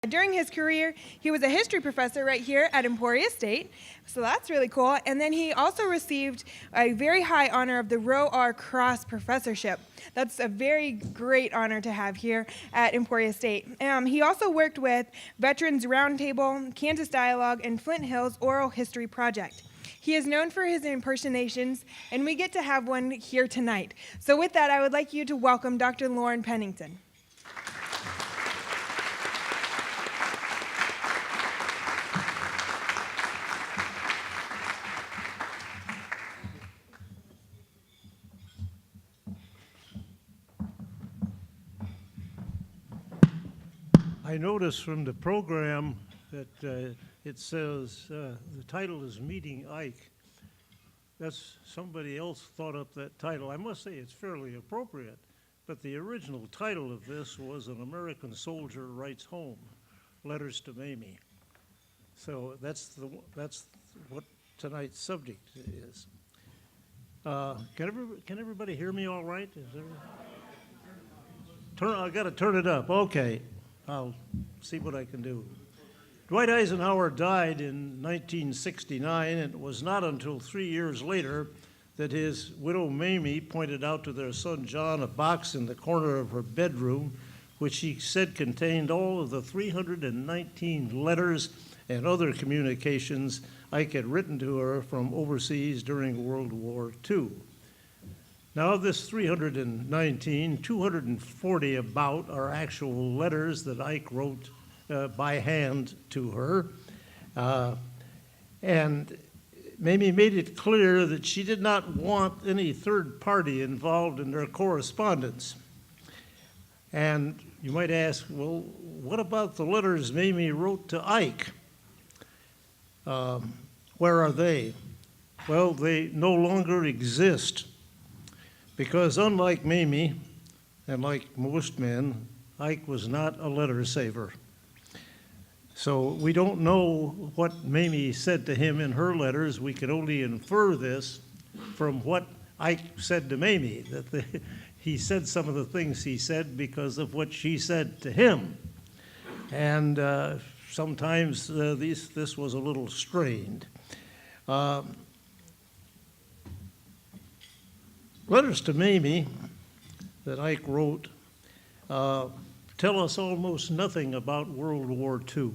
During his career, he was a history professor right here at Emporia State, so that's really cool. And then he also received a very high honor of the Roe R. Cross Professorship. That's a very great honor to have here at Emporia State. He also worked with Veterans Roundtable, Kansas Dialogue, and Flint Hills Oral History Project. He is known for his impersonations, and we get to have one here tonight. So with that, I would like you to welcome Dr. Loren Pennington. I noticed from the program that it says the title is Meeting Ike. That's somebody else thought up that title. I must say it's fairly appropriate, but the original title of this was An American Soldier Writes Home, Letters to Mamie. So that's what tonight's subject is. Can everybody hear me all right? I got to turn it up. Okay. I'll see what I can do. Dwight Eisenhower died in 1969, and it was not until 3 years later that his widow Mamie pointed out to their son John a box in the corner of her bedroom, which he said contained all of the 319 letters and other communications Ike had written to her from overseas during World War II. Now, of this 319, 240 about are actual letters that Ike wrote by hand to her. And Mamie made it clear that she did not want any third party involved in their correspondence. And you might ask, well, what about the letters Mamie wrote to Ike? Where are they? Well, they no longer exist. Because unlike Mamie, and like most men, Ike was not a letter saver. So we don't know what Mamie said to him in her letters. We can only infer this from what Ike said to Mamie, that he said some of the things he said because of what she said to him. And sometimes this was a little strained. Letters to Mamie that Ike wrote tell us almost nothing about World War II.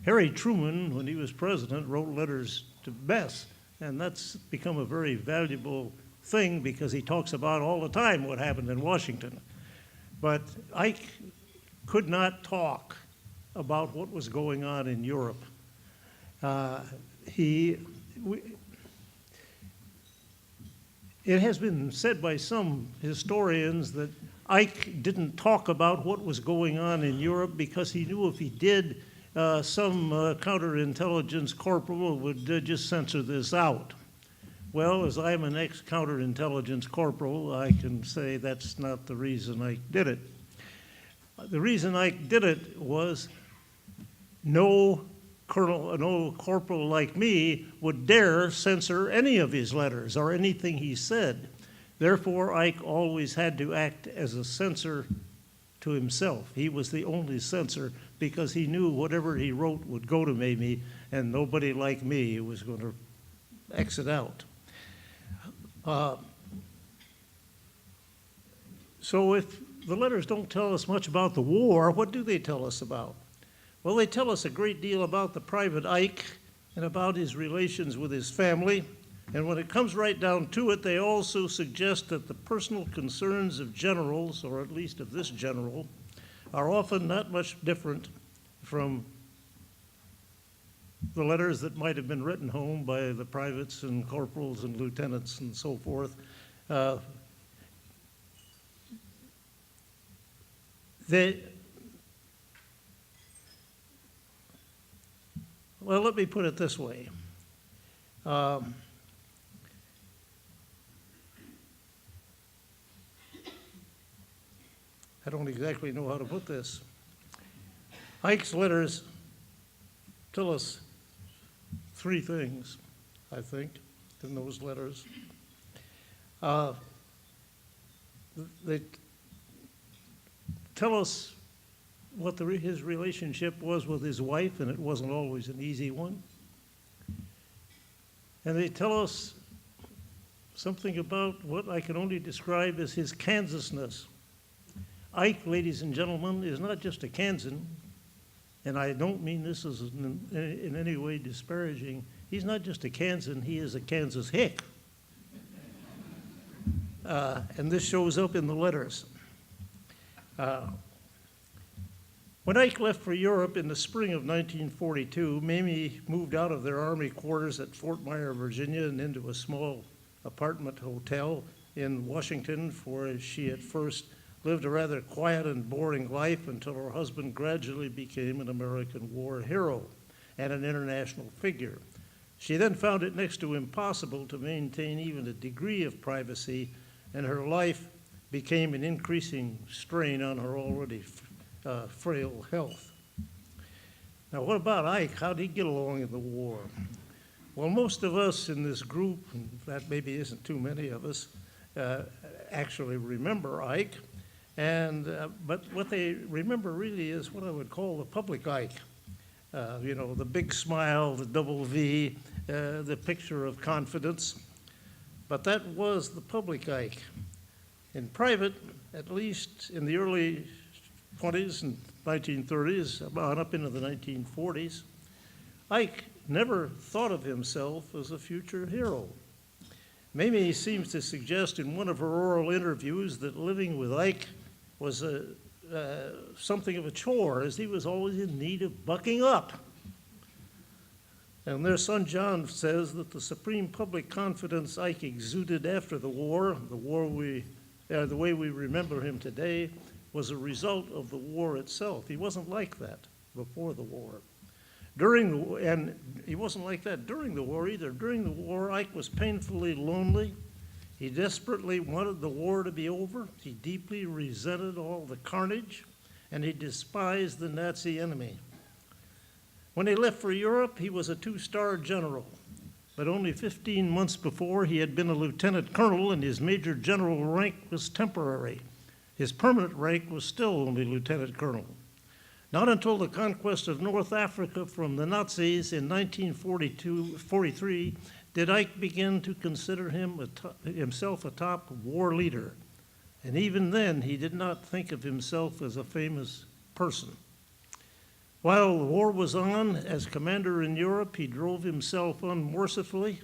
Harry Truman, when he was president, wrote letters to Bess, and that's become a very valuable thing because he talks about all the time what happened in Washington. But Ike could not talk about what was going on in Europe. It has been said by some historians that Ike didn't talk about what was going on in Europe because he knew if he did, some counterintelligence corporal would just censor this out. Well, as I'm an ex-counterintelligence corporal, I can say that's not the reason Ike did it. The reason Ike did it was no corporal like me would dare censor any of his letters or anything he said. Therefore, Ike always had to act as a censor to himself. He was the only censor because he knew whatever he wrote would go to Mamie, and nobody like me was going to exit out. So if the letters don't tell us much about the war, what do they tell us about? Well, they tell us a great deal about the private Ike and about his relations with his family. And when it comes right down to it, they also suggest that the personal concerns of generals, or at least of this general, are often not much different from the letters that might have been written home by the privates and corporals and lieutenants and so forth. Well, let me put it this way. I don't exactly know how to put this. Ike's letters tell us three things, I think, in those letters. They tell us what his relationship was with his wife, and it wasn't always an easy one. And they tell us something about what I can only describe as his Kansasness. Ike, ladies and gentlemen, is not just a Kansan, and I don't mean this as in any way disparaging. He's not just a Kansan, he is a Kansas hick. And this shows up in the letters. When Ike left for Europe in the spring of 1942, Mamie moved out of their Army quarters at Fort Myer, Virginia, and into a small apartment hotel in Washington, where she at first lived a rather quiet and boring life until her husband gradually became an American war hero and an international figure. She then found it next to impossible to maintain even a degree of privacy, and her life became an increasing strain on her already frail health. Now, what about Ike? How did he get along in the war? Well, most of us in this group, and that maybe isn't too many of us, actually remember Ike. But what they remember really is what I would call the public Ike. The big smile, the double V, the picture of confidence. But that was the public Ike. In private, at least in the early 20s and 1930s, about up into the 1940s, Ike never thought of himself as a future hero. Mamie seems to suggest in one of her oral interviews that living with Ike was something of a chore, as he was always in need of bucking up. And their son John says that the supreme public confidence Ike exuded after the way we remember him today, was a result of the war itself. He wasn't like that before the war. And he wasn't like that during the war either. During the war, Ike was painfully lonely. He desperately wanted the war to be over. He deeply resented all the carnage, and he despised the Nazi enemy. When he left for Europe, he was a two-star general, but only 15 months before, he had been a lieutenant colonel, and his major general rank was temporary. His permanent rank was still only lieutenant colonel. Not until the conquest of North Africa from the Nazis in 1943 did Ike begin to consider himself a top war leader. And even then, he did not think of himself as a famous person. While the war was on, as commander in Europe, he drove himself unmercifully.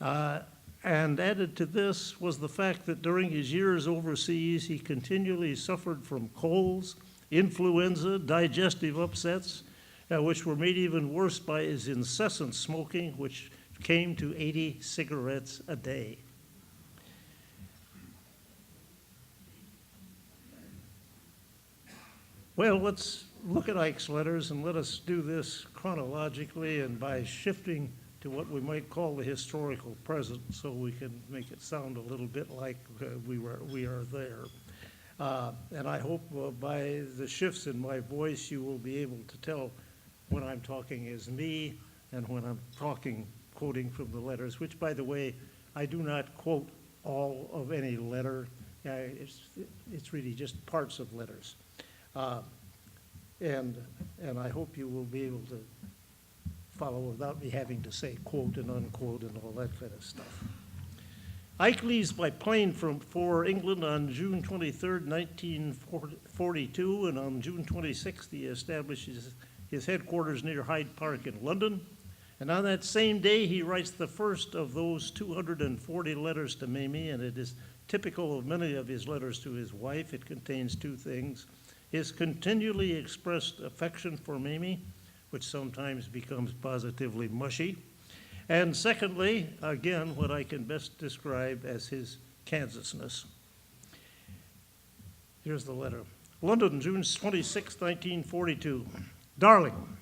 And added to this was the fact that during his years overseas, he continually suffered from colds, influenza, digestive upsets, which were made even worse by his incessant smoking, which came to 80 cigarettes a day. Well, let's look at Ike's letters, and let us do this chronologically and by shifting to what we might call the historical present, so we can make it sound a little bit like we are there. And I hope by the shifts in my voice, you will be able to tell when I'm talking as me and when I'm quoting from the letters, which, by the way, I do not quote all of any letter. It's really just parts of letters. And I hope you will be able to follow without me having to say quote and unquote and all that kind of stuff. Ike leaves by plane for England on June 23rd, 1942, and on June 26th, he establishes his headquarters near Hyde Park in London. And on that same day, he writes the first of those 240 letters to Mamie, and it is typical of many of his letters to his wife. It contains two things: his continually expressed affection for Mamie, which sometimes becomes positively mushy, and secondly, again, what I can best describe as his Kansasness. Here's the letter. London, June 26, 1942. Darling,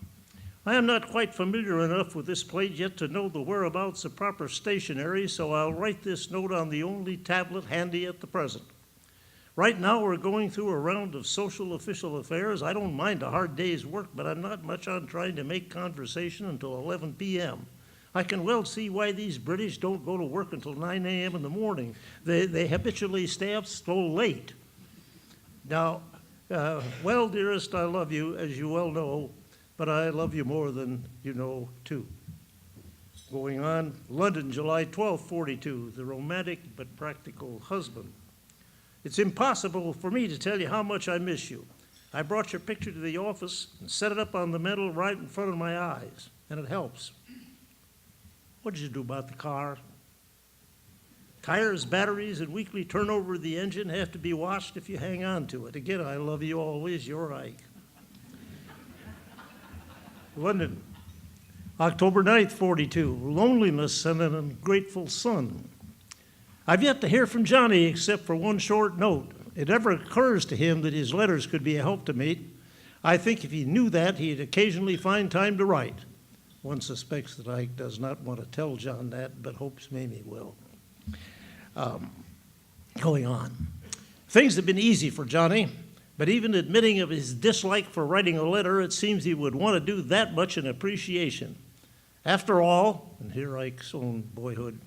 I am not quite familiar enough with this place yet to know the whereabouts of proper stationery, so I'll write this note on the only tablet handy at the present. Right now, we're going through a round of social official affairs. I don't mind a hard day's work, but I'm not much on trying to make conversation until 11 p.m. I can well see why these British don't go to work until 9 a.m. in the morning. They habitually stay up so late. Now, Well, dearest, I love you, as you well know, but I love you more than you know, too. Going on, London, July 12, 42, the romantic but practical husband. It's impossible for me to tell you how much I miss you. I brought your picture to the office and set it up on the mantel right in front of my eyes, and it helps. What did you do about the car? Tires, batteries, and weekly turnover of the engine have to be watched if you hang on to it. Again, I love you always, your Ike. London, October 9th, 42, loneliness and an ungrateful son. I've yet to hear from Johnny except for one short note. It never occurs to him that his letters could be a help to me. I think if he knew that, he'd occasionally find time to write. One suspects that Ike does not want to tell John that, but hopes Mamie will. Going on. Things have been easy for Johnny, but even admitting of his dislike for writing a letter, it seems he would want to do that much in appreciation. After all, and here Ike's own boyhood,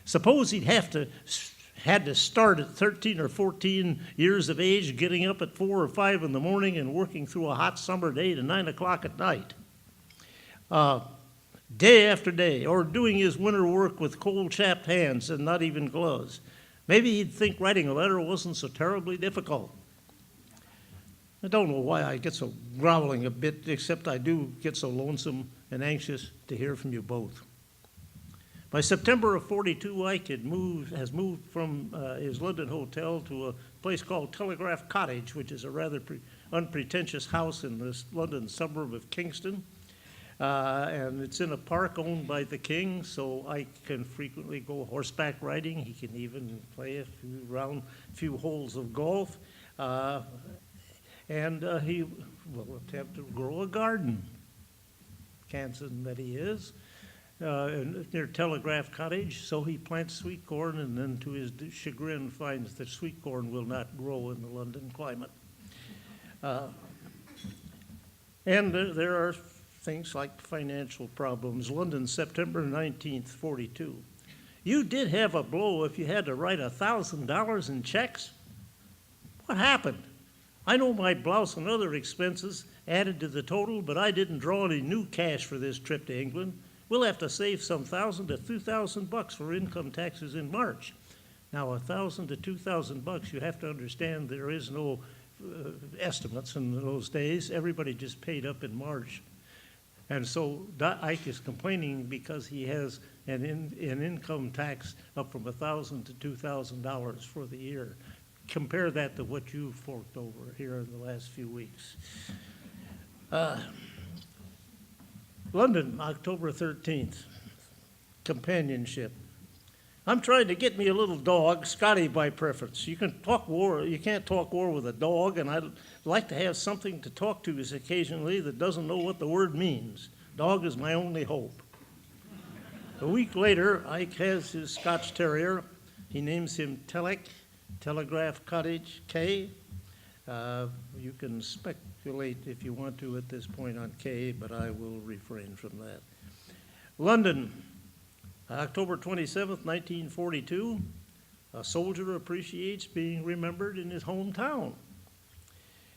suppose he'd had to start at 13 or 14 years of age, getting up at 4 or 5 in the morning and working through a hot summer day to 9 o'clock at night. Day after day, or doing his winter work with cold chapped hands and not even gloves. Maybe he'd think writing a letter wasn't so terribly difficult. I don't know why I get so groveling a bit, except I do get so lonesome and anxious to hear from you both. By September of 42, Ike has moved from his London hotel to a place called Telegraph Cottage, which is a rather unpretentious house in this London suburb of Kingston. And it's in a park owned by the king, so Ike can frequently go horseback riding. He can even play a few holes of golf. And he will attempt to grow a garden, Kansan that he is, near Telegraph Cottage. So he plants sweet corn, and then to his chagrin finds that sweet corn will not grow in the London climate. And there are things like financial problems. London, September 19th, 42. You did have a blow if you had to write $1,000 in checks. What happened? I know my blouse and other expenses added to the total, but I didn't draw any new cash for this trip to England. We'll have to save some $1,000 to $2,000 for income taxes in March. Now, $1,000 to $2,000, you have to understand there is no estimates in those days. Everybody just paid up in March. And so Ike is complaining because he has an income tax up from $1,000 to $2,000 for the year. Compare that to what you've forked over here in the last few weeks. London, October 13th, companionship. I'm trying to get me a little dog, Scotty by preference. You can't talk war with a dog, and I'd like to have something to talk to us occasionally that doesn't know what the word means. Dog is my only hope. A week later, Ike has his Scotch Terrier. He names him Telegraph Cottage K. You can speculate if you want to at this point on K, but I will refrain from that. London, October 27th, 1942, a soldier appreciates being remembered in his hometown.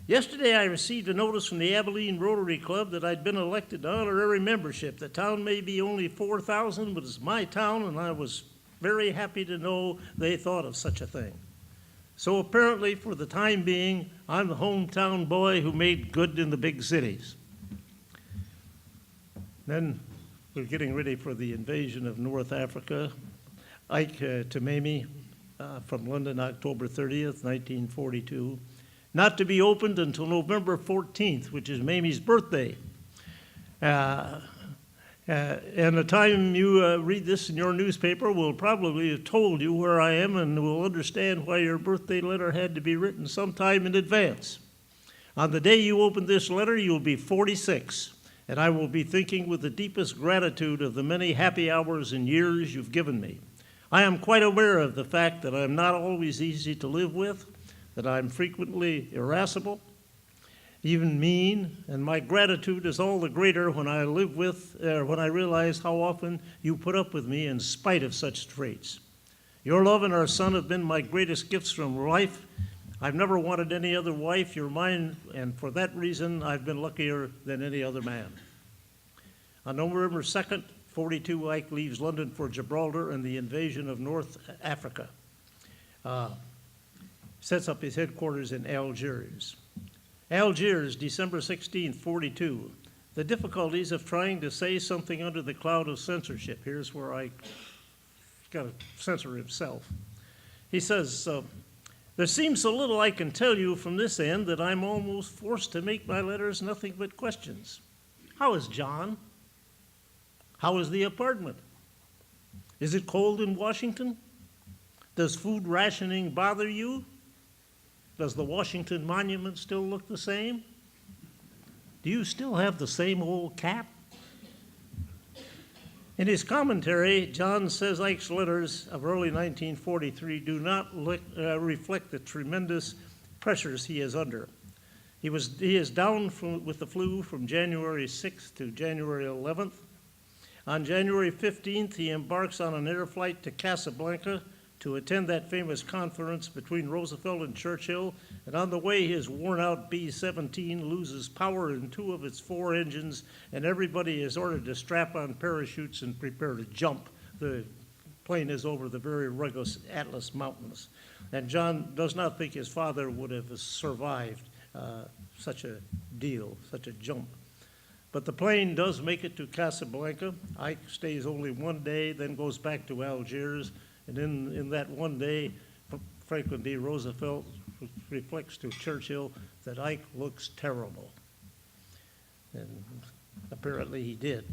Yesterday, I received a notice from the Abilene Rotary Club that I'd been elected to honorary membership. The town may be only 4,000, but it's my town, and I was very happy to know they thought of such a thing. So apparently, for the time being, I'm the hometown boy who made good in the big cities. Then we're getting ready for the invasion of North Africa. Ike to Mamie from London, October 30th, 1942. Not to be opened until November 14th, which is Mamie's birthday. And the time you read this in your newspaper will probably have told you where I am and will understand why your birthday letter had to be written sometime in advance. On the day you open this letter, you'll be 46. And I will be thinking with the deepest gratitude of the many happy hours and years you've given me. I am quite aware of the fact that I'm not always easy to live with, that I'm frequently irascible, even mean, and my gratitude is all the greater when I realize how often you put up with me in spite of such traits. Your love and our son have been my greatest gifts from life. I've never wanted any other wife. You're mine, and for that reason, I've been luckier than any other man. On November 2nd, 42, Ike leaves London for Gibraltar and the invasion of North Africa. Sets up his headquarters in Algiers. Algiers, December 16, 42. The difficulties of trying to say something under the cloud of censorship. Here's where Ike got to censor himself. He says, there seems so little I can tell you from this end that I'm almost forced to make my letters nothing but questions. How is John? How is the apartment? Is it cold in Washington? Does food rationing bother you? Does the Washington Monument still look the same? Do you still have the same old cap? In his commentary, John says Ikes Letters of early 1943 do not reflect the tremendous pressures he is under. He is down with the flu from January 6th to January 11th. On January 15th, he embarks on an air flight to Casablanca to attend that famous conference between Roosevelt and Churchill, and on the way his worn-out B-17 loses power in 2 of its 4 engines, and everybody is ordered to strap on parachutes and prepare to jump. The plane is over the very rugged Atlas Mountains, and John does not think his father would have survived such a deal, such a jump. But the plane does make it to Casablanca. Ike stays only 1 day, then goes back to Algiers. And in that 1 day, Franklin D. Roosevelt reflects to Churchill that Ike looks terrible. And apparently he did.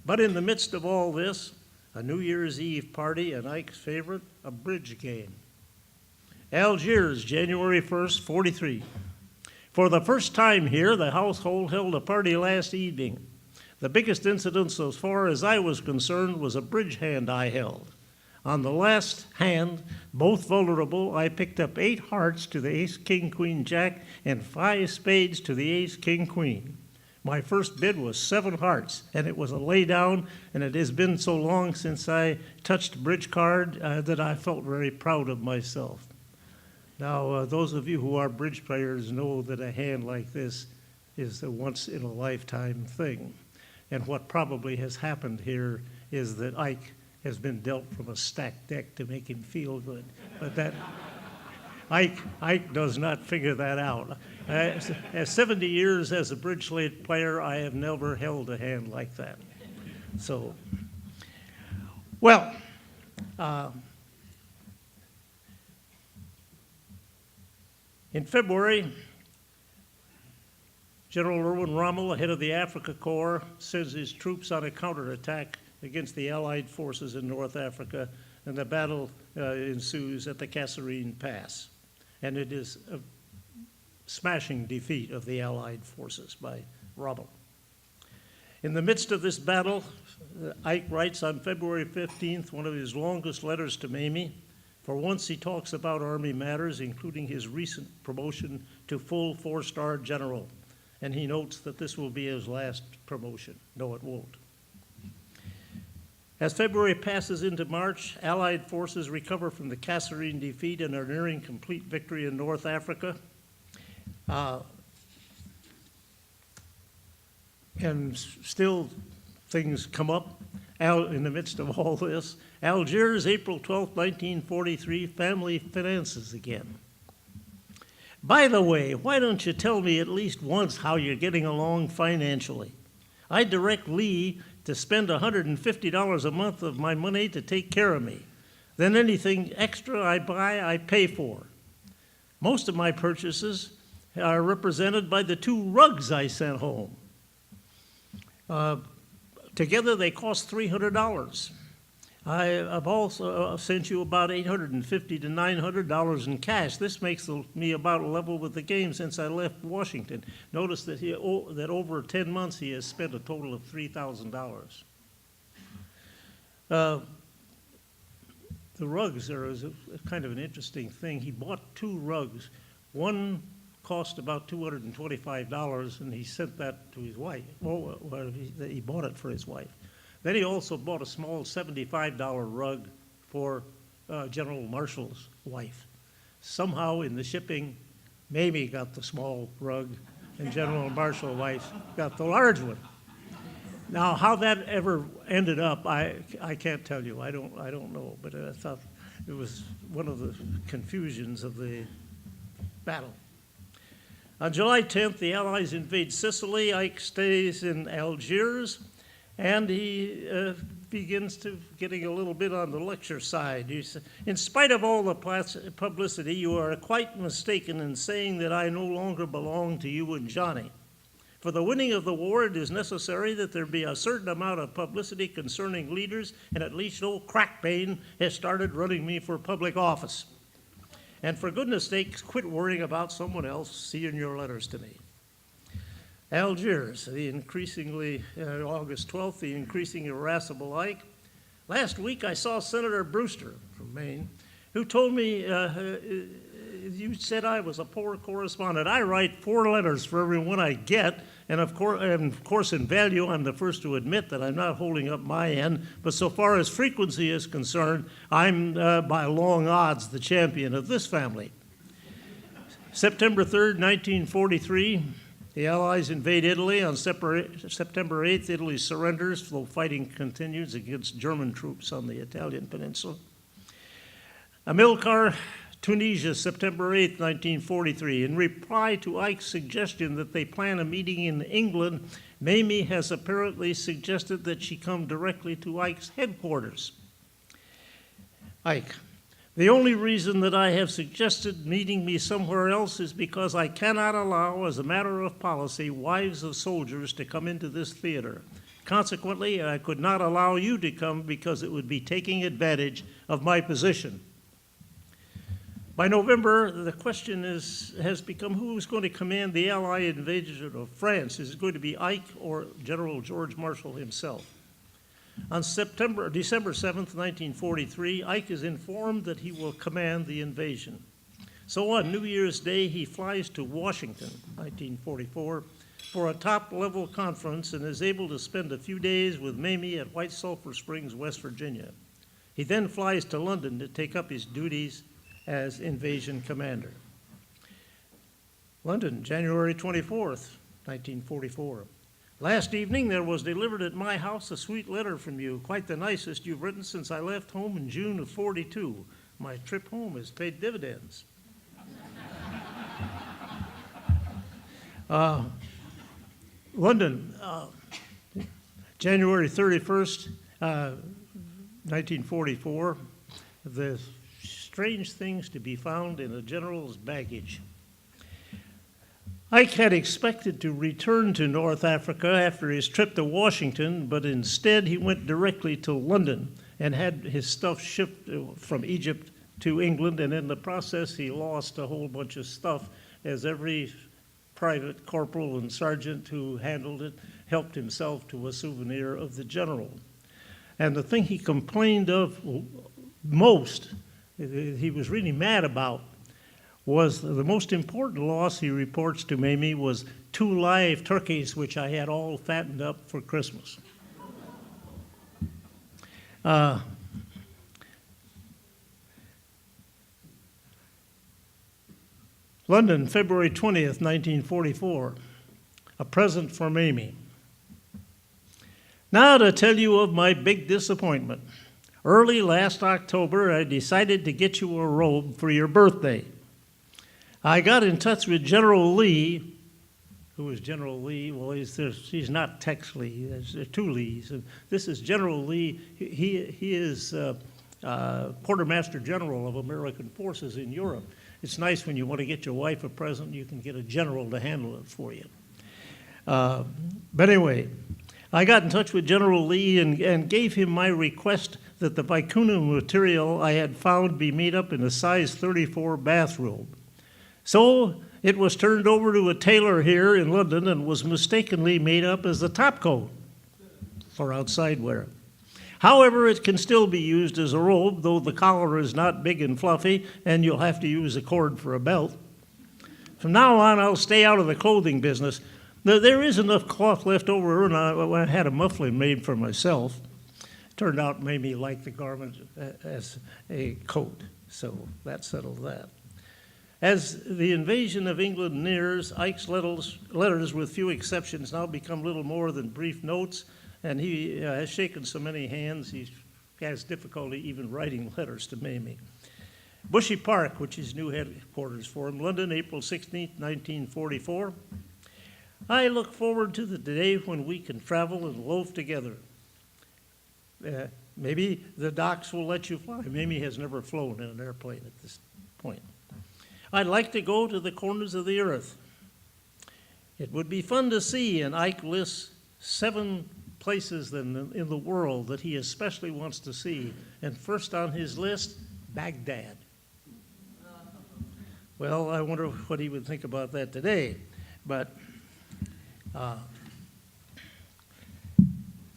But in the midst of all this, a New Year's Eve party and Ike's favorite, a bridge game. Algiers, January 1st, 43. For the first time here, the household held a party last evening. The biggest incident, so far as I was concerned, was a bridge hand I held. On the last hand, both vulnerable, I picked up 8 hearts to the ace, king, queen, jack, and 5 spades to the ace, king, queen. My first bid was 7 hearts, and it was a lay down, and it has been so long since I touched a bridge card that I felt very proud of myself. Now, those of you who are bridge players know that a hand like this is a once-in-a-lifetime thing. And what probably has happened here is that Ike has been dealt from a stacked deck to make him feel good. But that Ike does not figure that out. As 70 years as a bridge player, I have never held a hand like that. So, well, in February, General Erwin Rommel, head of the Africa Corps, sends his troops on a counterattack against the Allied forces in North Africa, and the battle ensues at the Kasserine Pass. And it is a smashing defeat of the Allied forces by Rommel. In the midst of this battle, Ike writes on February 15th one of his longest letters to Mamie. For once he talks about Army matters, including his recent promotion to full 4-star general. And he notes that this will be his last promotion. No, it won't. As February passes into March, Allied forces recover from the Kasserine defeat and are nearing complete victory in North Africa. And still things come up in the midst of all this. Algiers, April 12, 1943, family finances again. By the way, why don't you tell me at least once how you're getting along financially? I direct Lee to spend $150 a month of my money to take care of me. Then anything extra I buy, I pay for. Most of my purchases are represented by the 2 rugs I sent home. Together they cost $300. I have also sent you about $850 to $900 in cash. This makes me about level with the game since I left Washington. Notice that that over 10 months he has spent a total of $3,000. The rugs are a kind of an interesting thing. He bought 2 rugs. One cost about $225, and he sent that to his wife. Well, he bought it for his wife. Then he also bought a small $75 rug for General Marshall's wife. Somehow in the shipping, Mamie got the small rug, and General Marshall Weiss got the large one. Now, how that ever ended up, I can't tell you. I don't know. But I thought it was one of the confusions of the battle. On July 10th, the Allies invade Sicily. Ike stays in Algiers, and he begins to getting a little bit on the lecture side. He said, in spite of all the publicity, you are quite mistaken in saying that I no longer belong to you and Johnny. For the winning of the war, it is necessary that there be a certain amount of publicity concerning leaders, and at least old Crackbane has started running me for public office. And for goodness sakes, quit worrying about someone else seeing your letters to me. Algiers, August 12th, the increasingly irascible Ike. Last week I saw Senator Brewster from Maine, who told me, you said I was a poor correspondent. I write 4 letters for every one I get, and of course in value I'm the first to admit that I'm not holding up my end, but so far as frequency is concerned, I'm by long odds the champion of this family. September 3rd, 1943, the Allies invade Italy. On September 8th, Italy surrenders, though fighting continues against German troops on the Italian peninsula. Amilcar, Tunisia, September 8th, 1943. In reply to Ike's suggestion that they plan a meeting in England, Mamie has apparently suggested that she come directly to Ike's headquarters. Ike, the only reason that I have suggested meeting me somewhere else is because I cannot allow, as a matter of policy, wives of soldiers to come into this theater. Consequently, I could not allow you to come because it would be taking advantage of my position. By November, the question has become who is going to command the Allied invasion of France. Is it going to be Ike or General George Marshall himself? On December 7th, 1943, Ike is informed that he will command the invasion. So on New Year's Day, he flies to Washington, 1944, for a top-level conference and is able to spend a few days with Mamie at White Sulphur Springs, West Virginia. He then flies to London to take up his duties as invasion commander. London, January 24th, 1944. Last evening, there was delivered at my house a sweet letter from you, quite the nicest you've written since I left home in June of '42. My trip home has paid dividends. London, January 31st, 1944. The strange things to be found in a general's baggage. Ike had expected to return to North Africa after his trip to Washington, but instead he went directly to London and had his stuff shipped from Egypt to England, and in the process he lost a whole bunch of stuff, as every private corporal and sergeant who handled it helped himself to a souvenir of the general. And the thing he complained of most, he was really mad about, was the most important loss he reports to Mamie was 2 live turkeys, which I had all fattened up for Christmas. London, February 20th, 1944. A present for Mamie. Now to tell you of my big disappointment. Early last October, I decided to get you a robe for your birthday. I got in touch with General Lee. Who is General Lee? Well, he's not Tex Lee. There's 2 Lees. And this is General Lee. He is Quartermaster General of American Forces in Europe. It's nice when you want to get your wife a present, you can get a general to handle it for you. But anyway, I got in touch with General Lee and gave him my request that the vicuna material I had found be made up in a size 34 bathrobe. So it was turned over to a tailor here in London and was mistakenly made up as a topcoat for outside wear. However, it can still be used as a robe, though the collar is not big and fluffy, and you'll have to use a cord for a belt. From now on, I'll stay out of the clothing business. There is enough cloth left over, and I had a muffler made for myself. Turned out Mamie liked the garment as a coat, so that settled that. As the invasion of England nears, Ikes letters, with few exceptions, now become little more than brief notes, and he has shaken so many hands, he has difficulty even writing letters to Mamie. Bushy Park, which is new headquarters for him, London, April 16, 1944. I look forward to the day when we can travel and loaf together. Maybe the docs will let you fly. Mamie has never flown in an airplane at this point. I'd like to go to the corners of the earth. It would be fun to see, and Ike lists 7 places in the world that he especially wants to see. And first on his list, Baghdad. Well, I wonder what he would think about that today. But,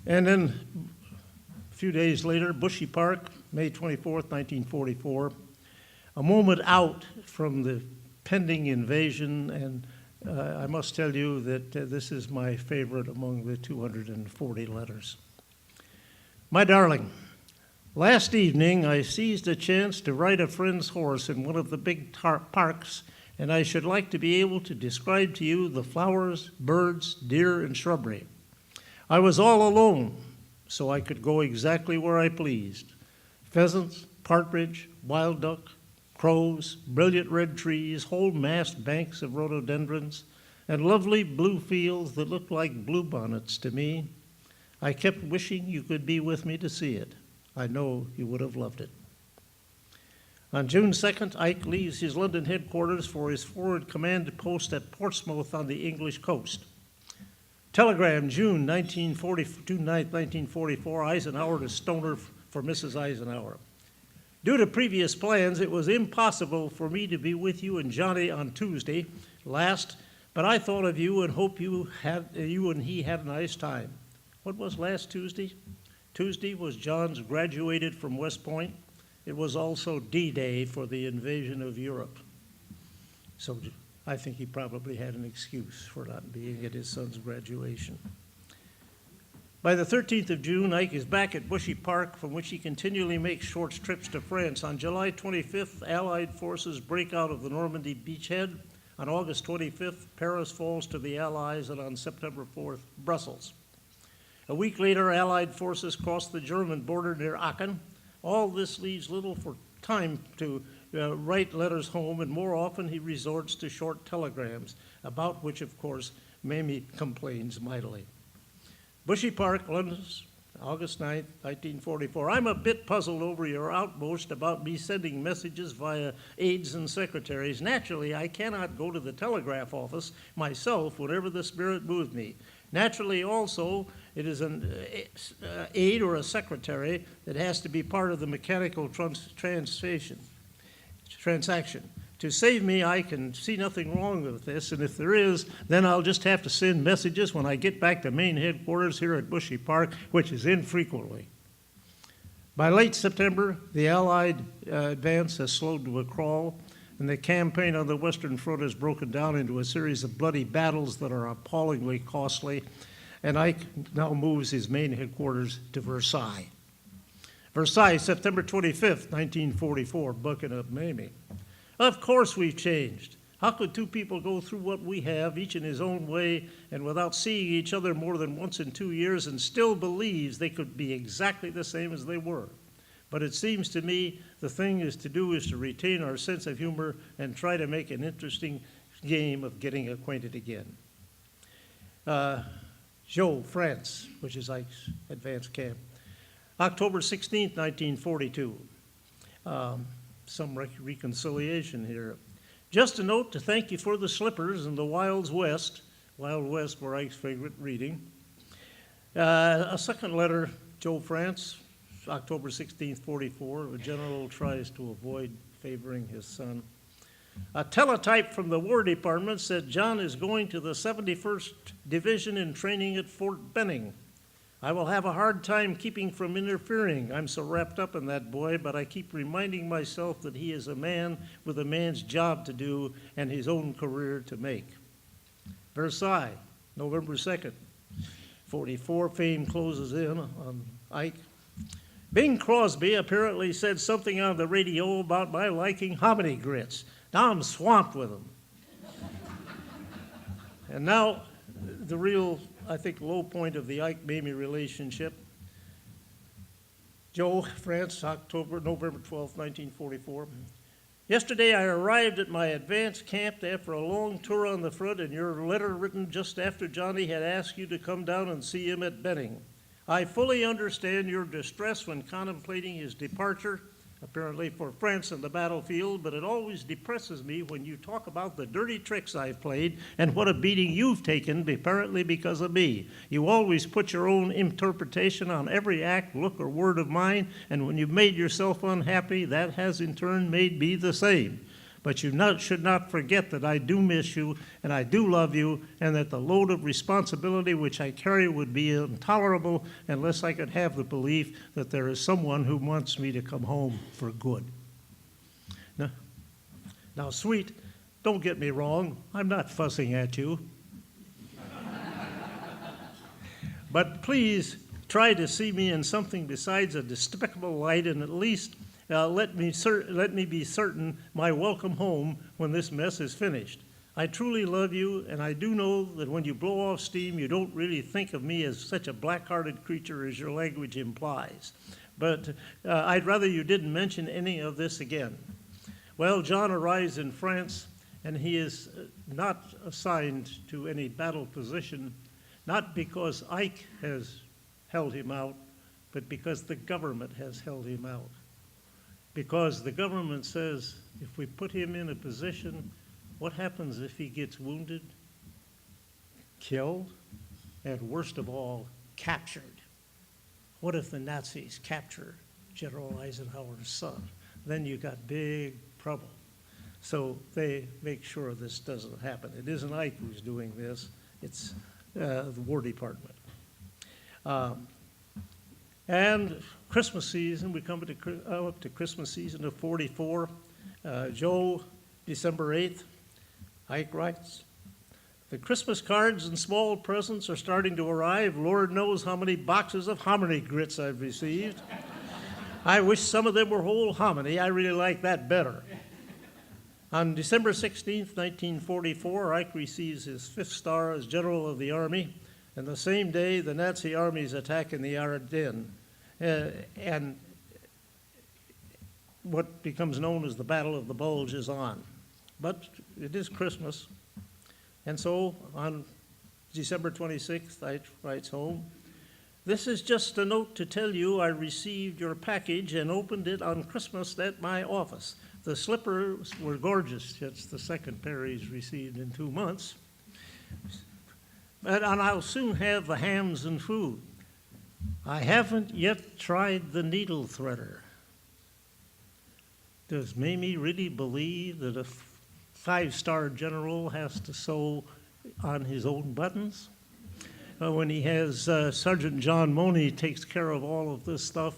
and then a few days later, Bushy Park, May 24th, 1944. A moment out from the pending invasion, and I must tell you that this is my favorite among the 240 letters. My darling, last evening I seized a chance to ride a friend's horse in one of the big parks, and I should like to be able to describe to you the flowers, birds, deer, and shrubbery. I was all alone, so I could go exactly where I pleased. Pheasants, partridge, wild duck, crows, brilliant red trees, whole massed banks of rhododendrons, and lovely blue fields that looked like bluebonnets to me. I kept wishing you could be with me to see it. I know you would have loved it. On June 2nd, Ike leaves his London headquarters for his forward command post at Portsmouth on the English coast. Telegram, June 9th, 1944, Eisenhower to Stoner for Mrs. Eisenhower. Due to previous plans, it was impossible for me to be with you and Johnny on Tuesday last, but I thought of you and hope you and he had a nice time. What was last Tuesday? Tuesday was John's graduated from West Point. It was also D-Day for the invasion of Europe. So I think he probably had an excuse for not being at his son's graduation. By the 13th of June, Ike is back at Bushy Park, from which he continually makes short trips to France. On July 25th, Allied forces break out of the Normandy beachhead. On August 25th, Paris falls to the Allies, and on September 4th, Brussels. A week later, Allied forces cross the German border near Aachen. All this leaves little for time to write letters home, and more often he resorts to short telegrams, about which, of course, Mamie complains mightily. Bushy Park, London, August 9th, 1944. I'm a bit puzzled over your outburst about me sending messages via aides and secretaries. Naturally, I cannot go to the telegraph office myself whenever the spirit moves me. Naturally, also, it is an aide or a secretary that has to be part of the mechanical transaction. To save me, I can see nothing wrong with this, and if there is, then I'll just have to send messages when I get back to main headquarters here at Bushy Park, which is infrequently. By late September, the Allied advance has slowed to a crawl, and the campaign on the Western Front has broken down into a series of bloody battles that are appallingly costly, and Ike now moves his main headquarters to Versailles. Versailles, September 25th, 1944, bucking up Mamie. Of course we've changed. How could two people go through what we have, each in his own way, and without seeing each other more than once in 2 years, and still believes they could be exactly the same as they were? But it seems to me the thing is to retain our sense of humor and try to make an interesting game of getting acquainted again. Joe, France, which is Ike's advance camp. October 16th, 1942. Some reconciliation here. Just a note to thank you for the slippers and the Wild West were Ike's favorite reading. A second letter, Joe, France, October 16th, 44. A general tries to avoid favoring his son. A teletype from the War Department said John is going to the 71st Division in training at Fort Benning. I will have a hard time keeping from interfering. I'm so wrapped up in that boy, but I keep reminding myself that he is a man with a man's job to do and his own career to make. Versailles, November 2nd, 44. Fame closes in on Ike. Bing Crosby apparently said something on the radio about my liking hominy grits. Now I'm swamped with them. And now, the real, I think, low point of the Ike-Mamie relationship. Joe, France, November 12, 1944. Yesterday I arrived at my advance camp after a long tour on the front, and your letter written just after Johnny had asked you to come down and see him at Benning. I fully understand your distress when contemplating his departure, apparently for France and the battlefield, but it always depresses me when you talk about the dirty tricks I've played and what a beating you've taken, apparently because of me. You always put your own interpretation on every act, look, or word of mine, and when you've made yourself unhappy, that has in turn made me the same. But you should not forget that I do miss you, and I do love you, and that the load of responsibility which I carry would be intolerable unless I could have the belief that there is someone who wants me to come home for good. Now, sweet, don't get me wrong, I'm not fussing at you. But please try to see me in something besides a despicable light, and at least let me be certain my welcome home when this mess is finished. I truly love you, and I do know that when you blow off steam, you don't really think of me as such a black-hearted creature as your language implies. But I'd rather you didn't mention any of this again. Well, John arrives in France, and he is not assigned to any battle position, not because Ike has held him out, but because the government has held him out. Because the government says, if we put him in a position, what happens if he gets wounded, killed, and worst of all, captured? What if the Nazis capture General Eisenhower's son? Then you got big trouble. So they make sure this doesn't happen. It isn't Ike who's doing this, it's the War Department. And Christmas season, we come up to Christmas season of 44. Joe, December 8th, Ike writes, the Christmas cards and small presents are starting to arrive. Lord knows how many boxes of hominy grits I've received. I wish some of them were whole hominy. I really like that better. On December 16th, 1944, Ike receives his 5th star as General of the Army, and the same day the Nazi armies attack in the Ardennes. And what becomes known as the Battle of the Bulge is on. But it is Christmas. And so on December 26th, Ike writes home, this is just a note to tell you I received your package and opened it on Christmas at my office. The slippers were gorgeous. It's the second pair he's received in 2 months. And I'll soon have the hams and food. I haven't yet tried the needle threader. Does Mamie really believe that a 5-star general has to sew on his own buttons? When he has Sergeant John Money takes care of all of this stuff,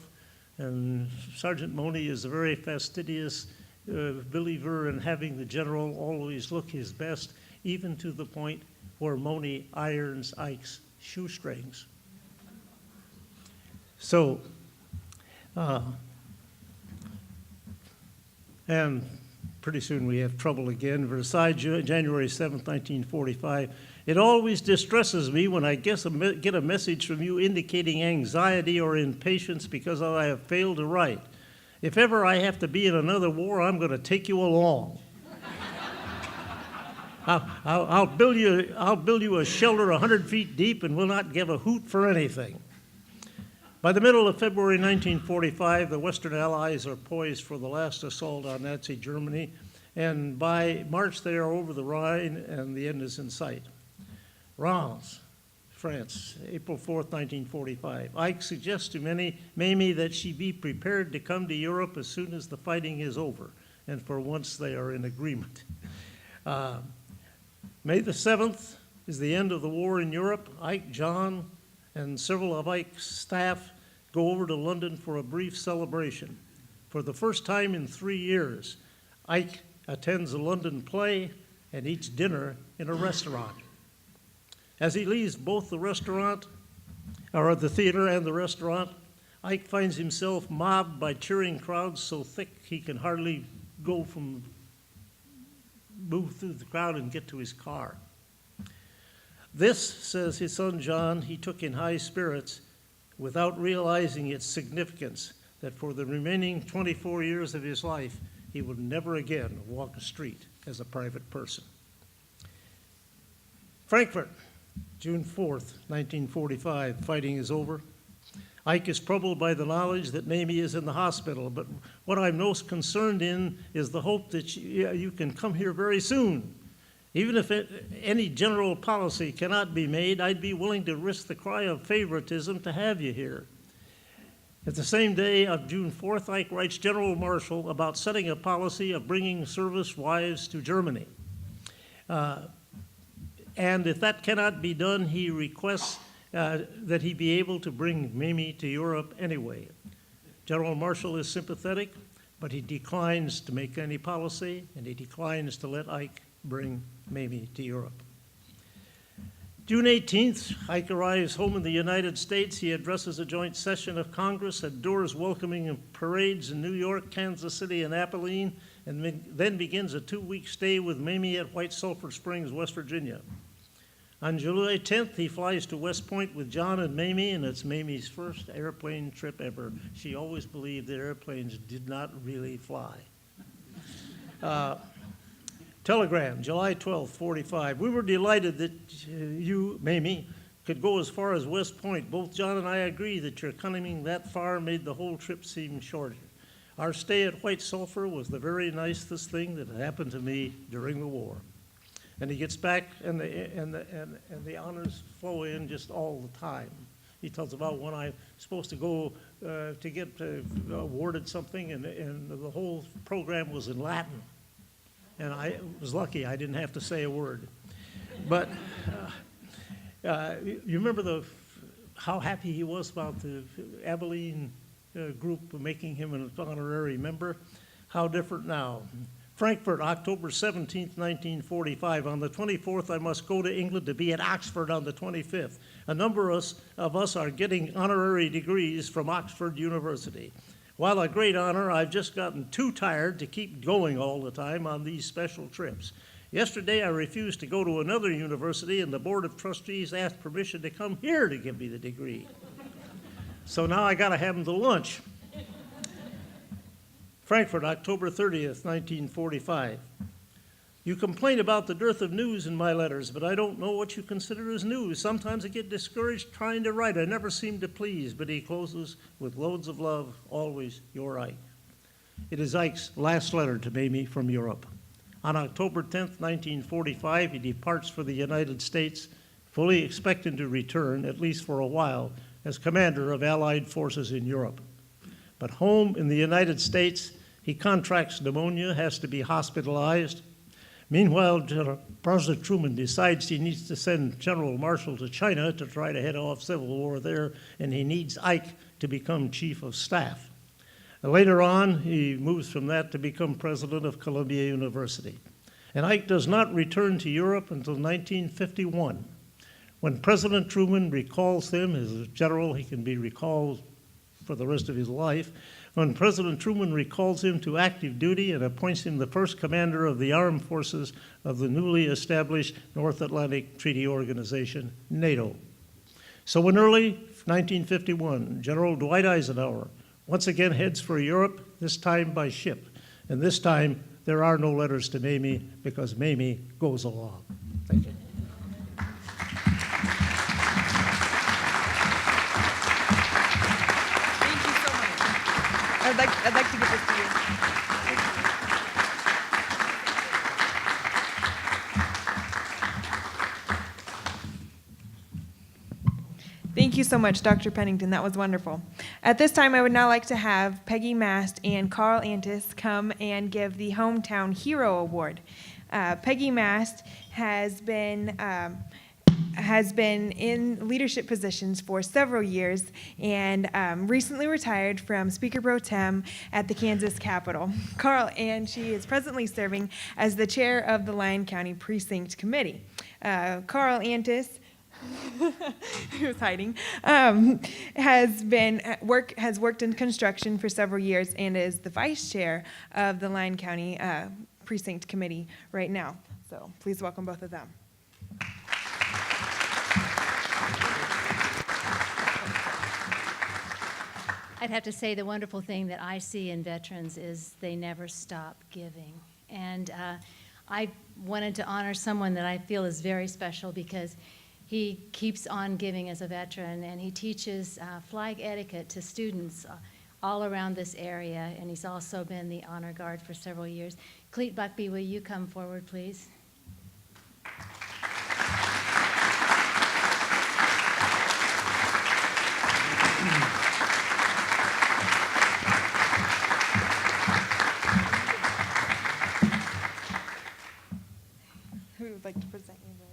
and Sergeant Money is a very fastidious believer in having the general always look his best, even to the point where Money irons Ike's shoestrings. So, and pretty soon we have trouble again. Versailles, January 7th, 1945. It always distresses me when I get a message from you indicating anxiety or impatience because I have failed to write. If ever I have to be in another war, I'm going to take you along. I'll build you a shelter 100 feet deep and will not give a hoot for anything. By the middle of February 1945, the Western Allies are poised for the last assault on Nazi Germany, and by March they are over the Rhine and the end is in sight. Reims, France, April 4th, 1945. Ike suggests to Mamie that she be prepared to come to Europe as soon as the fighting is over, and for once they are in agreement. May the 7th is the end of the war in Europe. Ike, John, and several of Ike's staff go over to London for a brief celebration. For the first time in 3 years, Ike attends a London play and eats dinner in a restaurant. As he leaves both the restaurant, or the theater and the restaurant, Ike finds himself mobbed by cheering crowds so thick he can hardly go from move through the crowd and get to his car. This, says his son John, he took in high spirits without realizing its significance, that for the remaining 24 years of his life, he would never again walk a street as a private person. Frankfurt, June 4th, 1945, fighting is over. Ike is troubled by the knowledge that Mamie is in the hospital, but what I'm most concerned in is the hope that you can come here very soon. Even if any general policy cannot be made, I'd be willing to risk the cry of favoritism to have you here. At the same day of June 4th, Ike writes General Marshall about setting a policy of bringing service wives to Germany. And if that cannot be done, he requests that he be able to bring Mamie to Europe anyway. General Marshall is sympathetic, but he declines to make any policy, and he declines to let Ike bring Mamie to Europe. June 18th, Ike arrives home in the United States. He addresses a joint session of Congress at doors welcoming parades in New York, Kansas City, and Abilene, and then begins a 2-week stay with Mamie at White Sulphur Springs, West Virginia. On July 10th, he flies to West Point with John and Mamie, and it's Mamie's first airplane trip ever. She always believed that airplanes did not really fly. Telegram, July 12th, 45. We were delighted that you, Mamie, could go as far as West Point. Both John and I agree that your coming that far made the whole trip seem shorter. Our stay at White Sulphur was the very nicest thing that happened to me during the war. And he gets back, and the honors flow in just all the time. He tells about when I'm supposed to go to get awarded something, and the whole program was in Latin. And I was lucky I didn't have to say a word. But you remember how happy he was about the Abilene group making him an honorary member? How different now. Frankfurt, October 17th, 1945. On the 24th, I must go to England to be at Oxford on the 25th. A number of us are getting honorary degrees from Oxford University. While a great honor, I've just gotten too tired to keep going all the time on these special trips. Yesterday, I refused to go to another university, and the Board of Trustees asked permission to come here to give me the degree. So now I gotta have them to lunch. Frankfurt, October 30th, 1945. You complain about the dearth of news in my letters, but I don't know what you consider as news. Sometimes I get discouraged trying to write. I never seem to please, but he closes with loads of love, always your Ike. It is Ike's last letter to Mamie from Europe. On October 10th, 1945, he departs for the United States, fully expecting to return, at least for a while, as commander of Allied forces in Europe. But home in the United States, he contracts pneumonia, has to be hospitalized. Meanwhile, President Truman decides he needs to send General Marshall to China to try to head off civil war there, and he needs Ike to become chief of staff. Later on, he moves from that to become president of Columbia University. And Ike does not return to Europe until 1951. When President Truman recalls him, as a general, he can be recalled for the rest of his life. When President Truman recalls him to active duty and appoints him the first commander of the armed forces of the newly established North Atlantic Treaty Organization, NATO. So in early 1951, General Dwight Eisenhower once again heads for Europe, this time by ship. And this time, there are no letters to Mamie because Mamie goes along. Thank you. I'd like to give this to you. Thank you so much, Dr. Pennington. That was wonderful. At this time, I would now like to have Peggy Mast and Carl Antis come and give the Hometown Hero Award. Peggy Mast has been in leadership positions for several years and recently retired from Speaker Pro Tem at the Kansas Capitol. And she is presently serving as the chair of the Lyon County Precinct Committee. Carl Antis, he was hiding, has worked in construction for several years and is the vice chair of the Lyon County Precinct Committee right now. So please welcome both of them. I'd have to say the wonderful thing that I see in veterans is they never stop giving. And I wanted to honor someone that I feel is very special because he keeps on giving as a veteran, and he teaches flag etiquette to students all around this area, and he's also been the honor guard for several years. Cleet Buckby, will you come forward, please? Who would like to present you guys?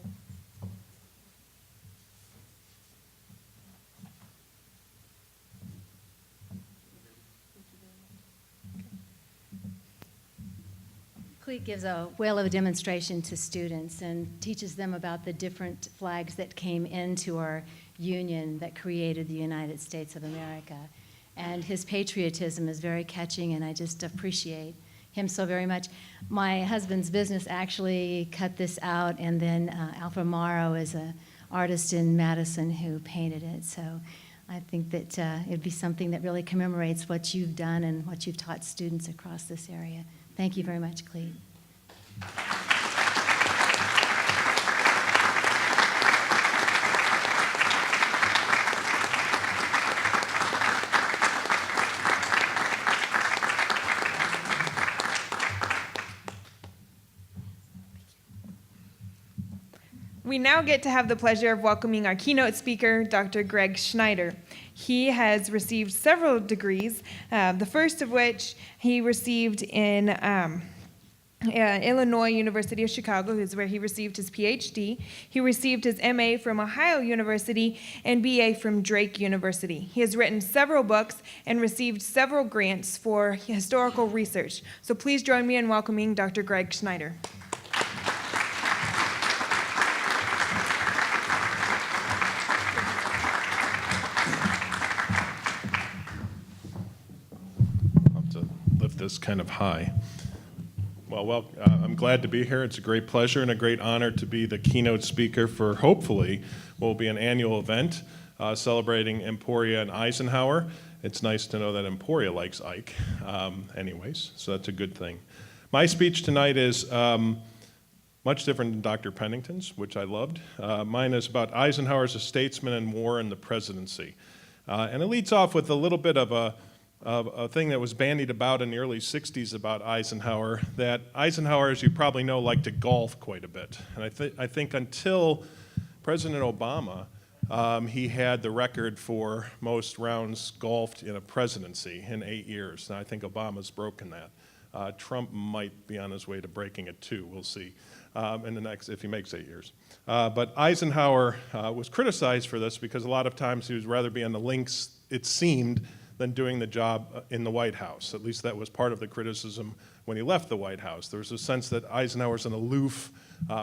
Cleet gives a whale of a demonstration to students and teaches them about the different flags that came into our union that created the United States of America. And his patriotism is very catching, and I just appreciate him so very much. My husband's business actually cut this out, and then Alfred Morrow is an artist in Madison who painted it. So I think that it'd be something that really commemorates what you've done and what you've taught students across this area. Thank you very much, Cleet. We now get to have the pleasure of welcoming our keynote speaker, Dr. Greg Schneider. He has received several degrees, the first of which he received in Illinois University of Chicago, is where he received his PhD. He received his MA from Ohio University and BA from Drake University. He has written several books and received several grants for historical research. So please join me in welcoming Dr. Greg Schneider. This kind of high. Well, I'm glad to be here. It's a great pleasure and a great honor to be the keynote speaker for hopefully what will be an annual event celebrating Emporia and Eisenhower. It's nice to know that Emporia likes Ike anyways, so that's a good thing. My speech tonight is much different than Dr. Pennington's, which I loved. Mine is about Eisenhower as a statesman and war and the presidency. And it leads off with a little bit of a thing that was bandied about in the early 60s about Eisenhower, that Eisenhower, as you probably know, liked to golf quite a bit. And I think until President Obama, he had the record for most rounds golfed in a presidency in 8 years. And I think Obama's broken that. Trump might be on his way to breaking it too, we'll see, in the next, if he makes 8 years. But Eisenhower was criticized for this because a lot of times he would rather be on the links, it seemed, than doing the job in the White House. At least that was part of the criticism when he left the White House. There was a sense that Eisenhower's an aloof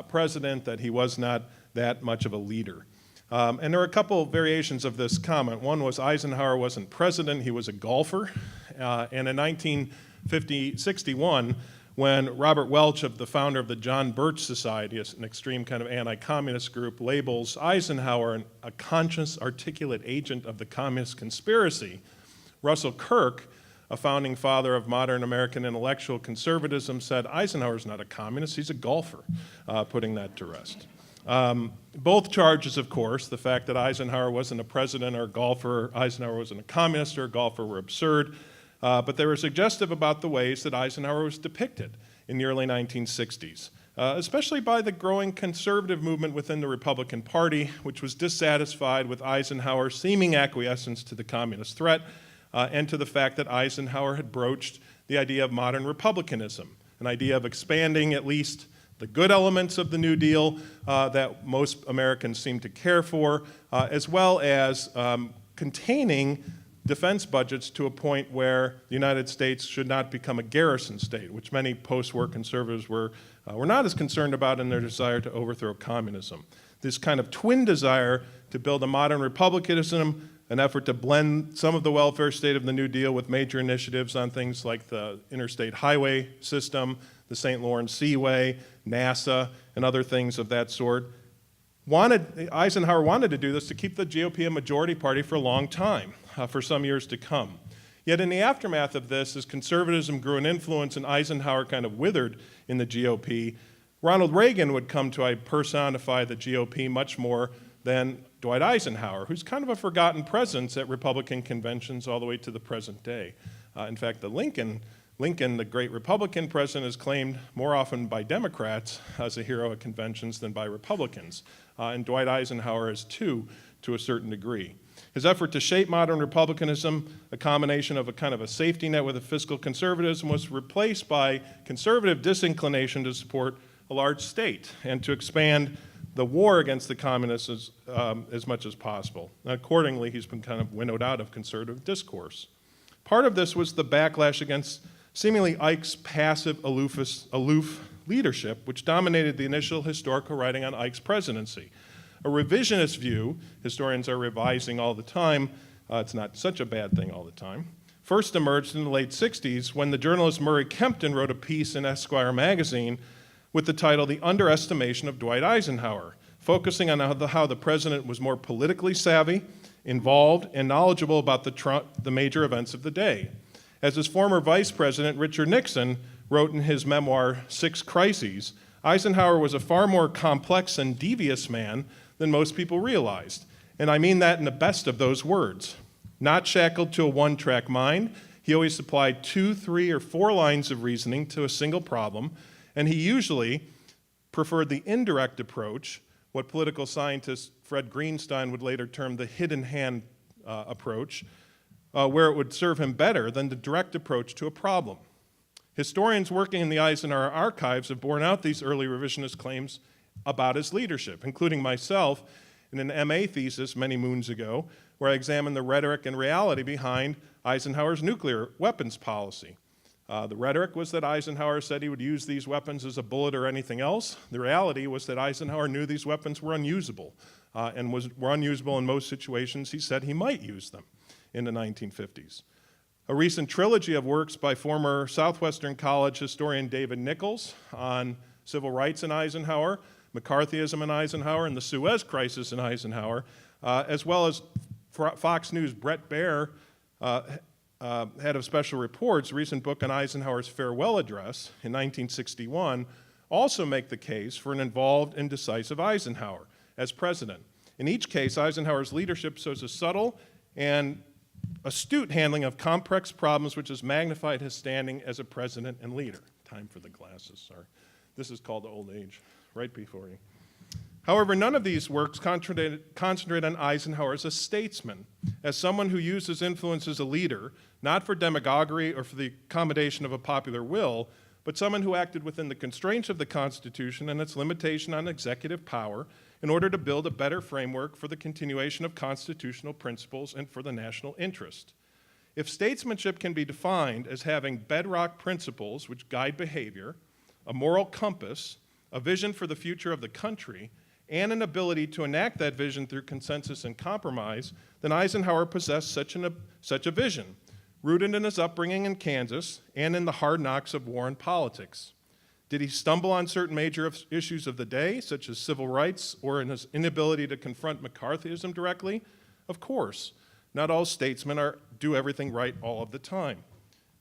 president, that he was not that much of a leader. And there were a couple variations of this comment. One was Eisenhower wasn't president, he was a golfer. And in 1961, when Robert Welch, the founder of the John Birch Society, an extreme kind of anti-communist group, labels Eisenhower a conscious, articulate agent of the communist conspiracy, Russell Kirk, a founding father of modern American intellectual conservatism, said Eisenhower's not a communist, he's a golfer, putting that to rest. Both charges, of course, the fact that Eisenhower wasn't a president or a golfer, Eisenhower wasn't a communist or a golfer, were absurd, but they were suggestive about the ways that Eisenhower was depicted in the early 1960s, especially by the growing conservative movement within the Republican Party, which was dissatisfied with Eisenhower's seeming acquiescence to the communist threat, and to the fact that Eisenhower had broached the idea of modern republicanism, an idea of expanding at least the good elements of the New Deal that most Americans seem to care for, as well as containing defense budgets to a point where the United States should not become a garrison state, which many post-war conservatives were not as concerned about in their desire to overthrow communism. This kind of twin desire to build a modern republicanism, an effort to blend some of the welfare state of the New Deal with major initiatives on things like the interstate highway system, the St. Lawrence Seaway, NASA, and other things of that sort. Eisenhower wanted to do this to keep the GOP a majority party for a long time, for some years to come. Yet in the aftermath of this, as conservatism grew in influence and Eisenhower kind of withered in the GOP, Ronald Reagan would come to personify the GOP much more than Dwight Eisenhower, who's kind of a forgotten presence at Republican conventions all the way to the present day. In fact, Lincoln, the great Republican president, is claimed more often by Democrats as a hero at conventions than by Republicans. And Dwight Eisenhower is too, to a certain degree. His effort to shape modern republicanism, a combination of a kind of a safety net with a fiscal conservatism, was replaced by conservative disinclination to support a large state and to expand the war against the communists as much as possible. And accordingly, he's been kind of winnowed out of conservative discourse. Part of this was the backlash against seemingly Ike's passive, aloof leadership, which dominated the initial historical writing on Ike's presidency. A revisionist view, historians are revising all the time, it's not such a bad thing all the time, first emerged in the late 60s when the journalist Murray Kempton wrote a piece in Esquire magazine with the title The Underestimation of Dwight Eisenhower, focusing on how the president was more politically savvy, involved, and knowledgeable about the major events of the day. As his former vice president, Richard Nixon, wrote in his memoir, Six Crises, Eisenhower was a far more complex and devious man than most people realized. And I mean that in the best of those words. Not shackled to a one-track mind, he always supplied 2, 3, or 4 lines of reasoning to a single problem, and he usually preferred the indirect approach, what political scientist Fred Greenstein would later term the hidden hand approach, where it would serve him better than the direct approach to a problem. Historians working in the Eisenhower archives have borne out these early revisionist claims about his leadership, including myself in an MA thesis many moons ago, where I examined the rhetoric and reality behind Eisenhower's nuclear weapons policy. The rhetoric was that Eisenhower said he would use these weapons as a bullet or anything else. The reality was that Eisenhower knew these weapons were unusable, and were unusable in most situations he said he might use them in the 1950s. A recent trilogy of works by former Southwestern College historian David Nichols on civil rights in Eisenhower, McCarthyism in Eisenhower, and the Suez Crisis in Eisenhower, as well as Fox News' Brett Baer, head of special reports, recent book on Eisenhower's farewell address in 1961, also make the case for an involved and decisive Eisenhower as president. In each case, Eisenhower's leadership shows a subtle and astute handling of complex problems which has magnified his standing as a president and leader. Time for the glasses, sorry. This is called old age, right before you. However, none of these works concentrate on Eisenhower as a statesman, as someone who used his influence as a leader, not for demagoguery or for the accommodation of a popular will, but someone who acted within the constraints of the Constitution and its limitation on executive power in order to build a better framework for the continuation of constitutional principles and for the national interest. If statesmanship can be defined as having bedrock principles which guide behavior, a moral compass, a vision for the future of the country, and an ability to enact that vision through consensus and compromise, then Eisenhower possessed such a vision, rooted in his upbringing in Kansas and in the hard knocks of war and politics. Did he stumble on certain major issues of the day, such as civil rights, or in his inability to confront McCarthyism directly? Of course. Not all statesmen do everything right all of the time.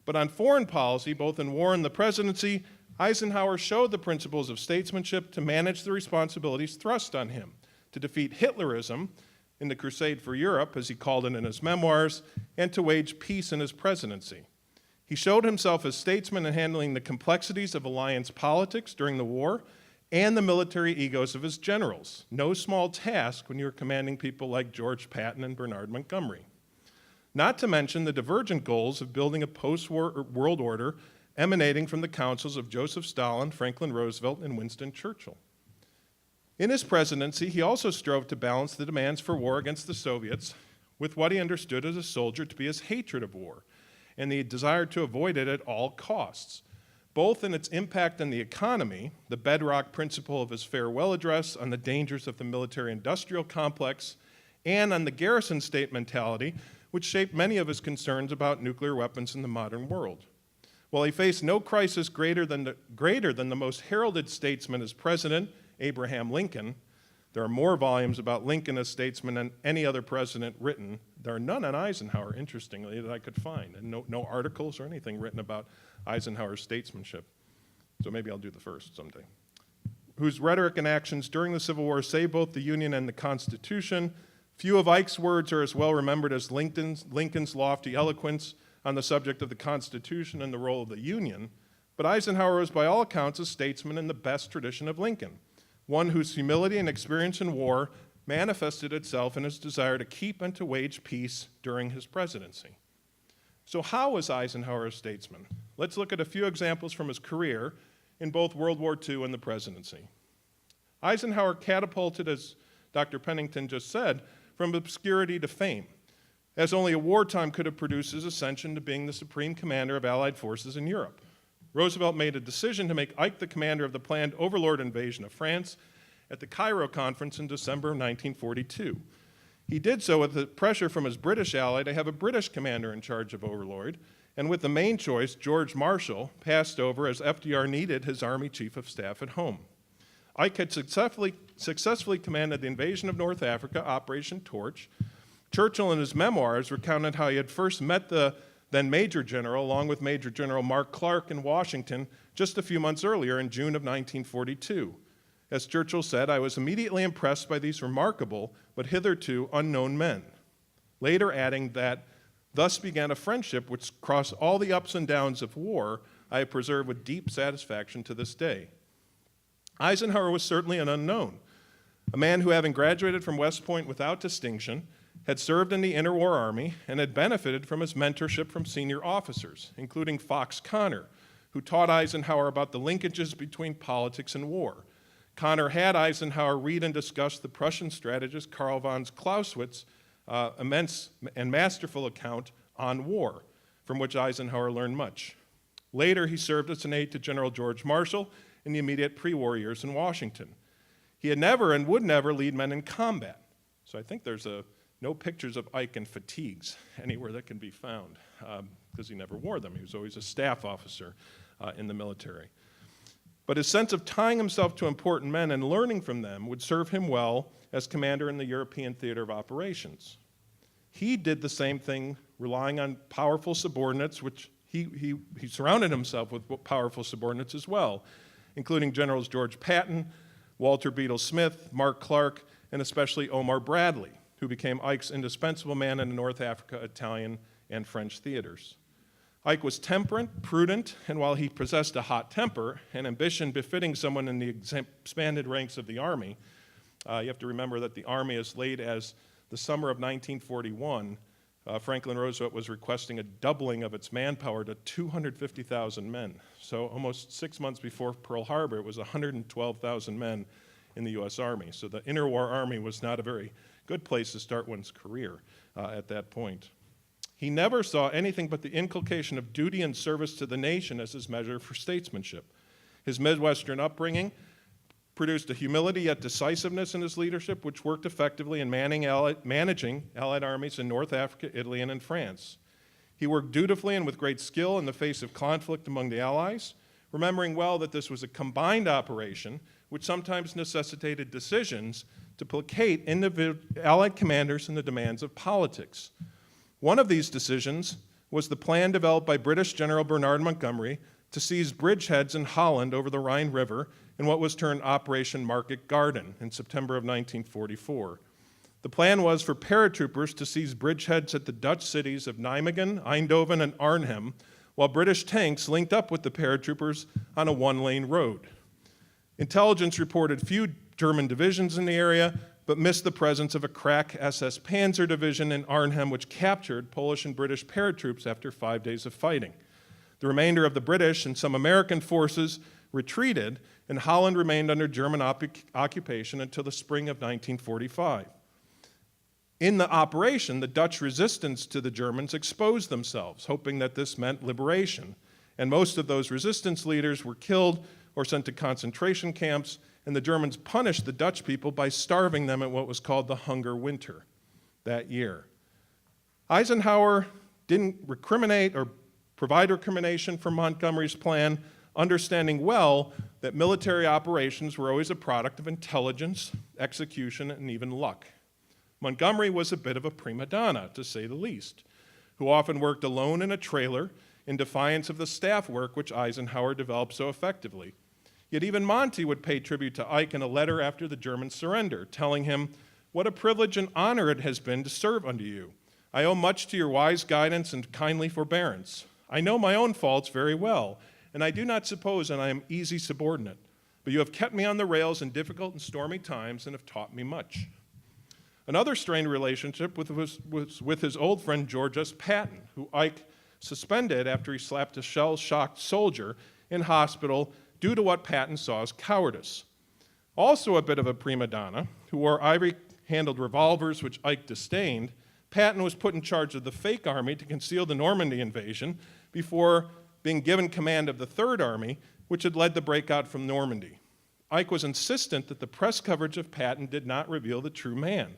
But on foreign policy, both in war and the presidency, Eisenhower showed the principles of statesmanship to manage the responsibilities thrust on him, to defeat Hitlerism in the Crusade for Europe, as he called it in his memoirs, and to wage peace in his presidency. He showed himself as statesman in handling the complexities of alliance politics during the war and the military egos of his generals. No small task when you were commanding people like George Patton and Bernard Montgomery. Not to mention the divergent goals of building a post-war world order emanating from the counsels of Joseph Stalin, Franklin Roosevelt, and Winston Churchill. In his presidency, he also strove to balance the demands for war against the Soviets with what he understood as a soldier to be his hatred of war and the desire to avoid it at all costs, both in its impact on the economy, the bedrock principle of his farewell address on the dangers of the military-industrial complex, and on the garrison state mentality, which shaped many of his concerns about nuclear weapons in the modern world. While he faced no crisis greater than the most heralded statesman as president, Abraham Lincoln, there are more volumes about Lincoln as statesman than any other president written. There are none on Eisenhower, interestingly, that I could find, and no articles or anything written about Eisenhower's statesmanship. So maybe I'll do the first someday. Whose rhetoric and actions during the Civil War saved both the Union and the Constitution. Few of Ike's words are as well remembered as Lincoln's lofty eloquence on the subject of the Constitution and the role of the Union, but Eisenhower was by all accounts a statesman in the best tradition of Lincoln, one whose humility and experience in war manifested itself in his desire to keep and to wage peace during his presidency. So how was Eisenhower a statesman? Let's look at a few examples from his career in both World War II and the presidency. Eisenhower catapulted, as Dr. Pennington just said, from obscurity to fame, as only a wartime could have produced his ascension to being the supreme commander of Allied forces in Europe. Roosevelt made a decision to make Ike the commander of the planned overlord invasion of France at the Cairo Conference in December of 1942. He did so with the pressure from his British ally to have a British commander in charge of overlord, and with the main choice, George Marshall, passed over as FDR needed his Army Chief of Staff at home. Ike had successfully commanded the invasion of North Africa, Operation Torch. Churchill in his memoirs recounted how he had first met the then Major General, along with Major General Mark Clark in Washington, just a few months earlier in June of 1942. As Churchill said, "I was immediately impressed by these remarkable but hitherto unknown men," later adding that, "Thus began a friendship which crossed all the ups and downs of war I have preserved with deep satisfaction to this day." Eisenhower was certainly an unknown, a man who, having graduated from West Point without distinction, had served in the interwar Army and had benefited from his mentorship from senior officers, including Fox Connor, who taught Eisenhower about the linkages between politics and war. Connor had Eisenhower read and discuss the Prussian strategist Karl von Clausewitz's immense and masterful account on war, from which Eisenhower learned much. Later, he served as an aide to General George Marshall in the immediate pre-war years in Washington. He had never and would never lead men in combat. So I think there's no pictures of Ike in fatigues anywhere that can be found, because he never wore them. He was always a staff officer in the military. But his sense of tying himself to important men and learning from them would serve him well as commander in the European theater of operations. He did the same thing, relying on powerful subordinates, which he surrounded himself with powerful subordinates as well, including Generals George Patton, Walter Beadle Smith, Mark Clark, and especially Omar Bradley, who became Ike's indispensable man in the North Africa, Italian, and French theaters. Ike was temperate, prudent, and while he possessed a hot temper and ambition befitting someone in the expanded ranks of the Army, you have to remember that the Army, as late as the summer of 1941, Franklin Roosevelt was requesting a doubling of its manpower to 250,000 men. So almost 6 months before Pearl Harbor, it was 112,000 men in the U.S. Army. So the interwar Army was not a very good place to start one's career at that point. He never saw anything but the inculcation of duty and service to the nation as his measure for statesmanship. His Midwestern upbringing produced a humility yet decisiveness in his leadership, which worked effectively in managing Allied armies in North Africa, Italy, and in France. He worked dutifully and with great skill in the face of conflict among the Allies, remembering well that this was a combined operation, which sometimes necessitated decisions to placate Allied commanders in the demands of politics. One of these decisions was the plan developed by British General Bernard Montgomery to seize bridgeheads in Holland over the Rhine River in what was termed Operation Market Garden in September of 1944. The plan was for paratroopers to seize bridgeheads at the Dutch cities of Nijmegen, Eindhoven, and Arnhem, while British tanks linked up with the paratroopers on a one-lane road. Intelligence reported few German divisions in the area, but missed the presence of a crack SS Panzer division in Arnhem, which captured Polish and British paratroops after 5 days of fighting. The remainder of the British and some American forces retreated, and Holland remained under German occupation until the spring of 1945. In the operation, the Dutch resistance to the Germans exposed themselves, hoping that this meant liberation, and most of those resistance leaders were killed or sent to concentration camps, and the Germans punished the Dutch people by starving them at what was called the Hunger Winter that year. Eisenhower didn't recriminate or provide recrimination for Montgomerys Plan, understanding well that military operations were always a product of intelligence, execution, and even luck. Montgomery was a bit of a prima donna, to say the least, who often worked alone in a trailer in defiance of the staff work which Eisenhower developed so effectively. Yet even Monty would pay tribute to Ike in a letter after the German surrender, telling him, "What a privilege and honor it has been to serve under you. I owe much to your wise guidance and kindly forbearance. I know my own faults very well, and I do not suppose that I am easy subordinate, but you have kept me on the rails in difficult and stormy times and have taught me much." Another strained relationship was with his old friend George S. Patton, who Ike suspended after he slapped a shell-shocked soldier in hospital due to what Patton saw as cowardice. Also a bit of a prima donna, who wore ivory-handled revolvers which Ike disdained, Patton was put in charge of the fake army to conceal the Normandy invasion before being given command of the Third Army, which had led the breakout from Normandy. Ike was insistent that the press coverage of Patton did not reveal the true man.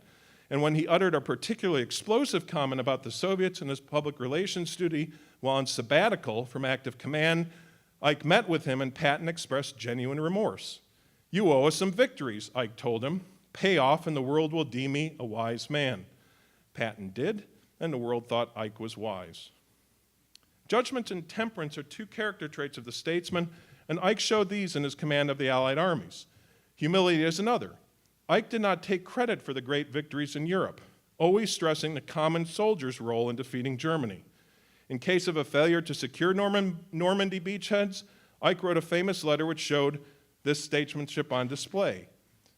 And when he uttered a particularly explosive comment about the Soviets and his public relations duty while on sabbatical from active command, Ike met with him and Patton expressed genuine remorse. "You owe us some victories," Ike told him. "Pay off and the world will deem me a wise man." Patton did, and the world thought Ike was wise. Judgment and temperance are two character traits of the statesman, and Ike showed these in his command of the Allied armies. Humility is another. Ike did not take credit for the great victories in Europe, always stressing the common soldier's role in defeating Germany. In case of a failure to secure Normandy beachheads, Ike wrote a famous letter which showed this statesmanship on display.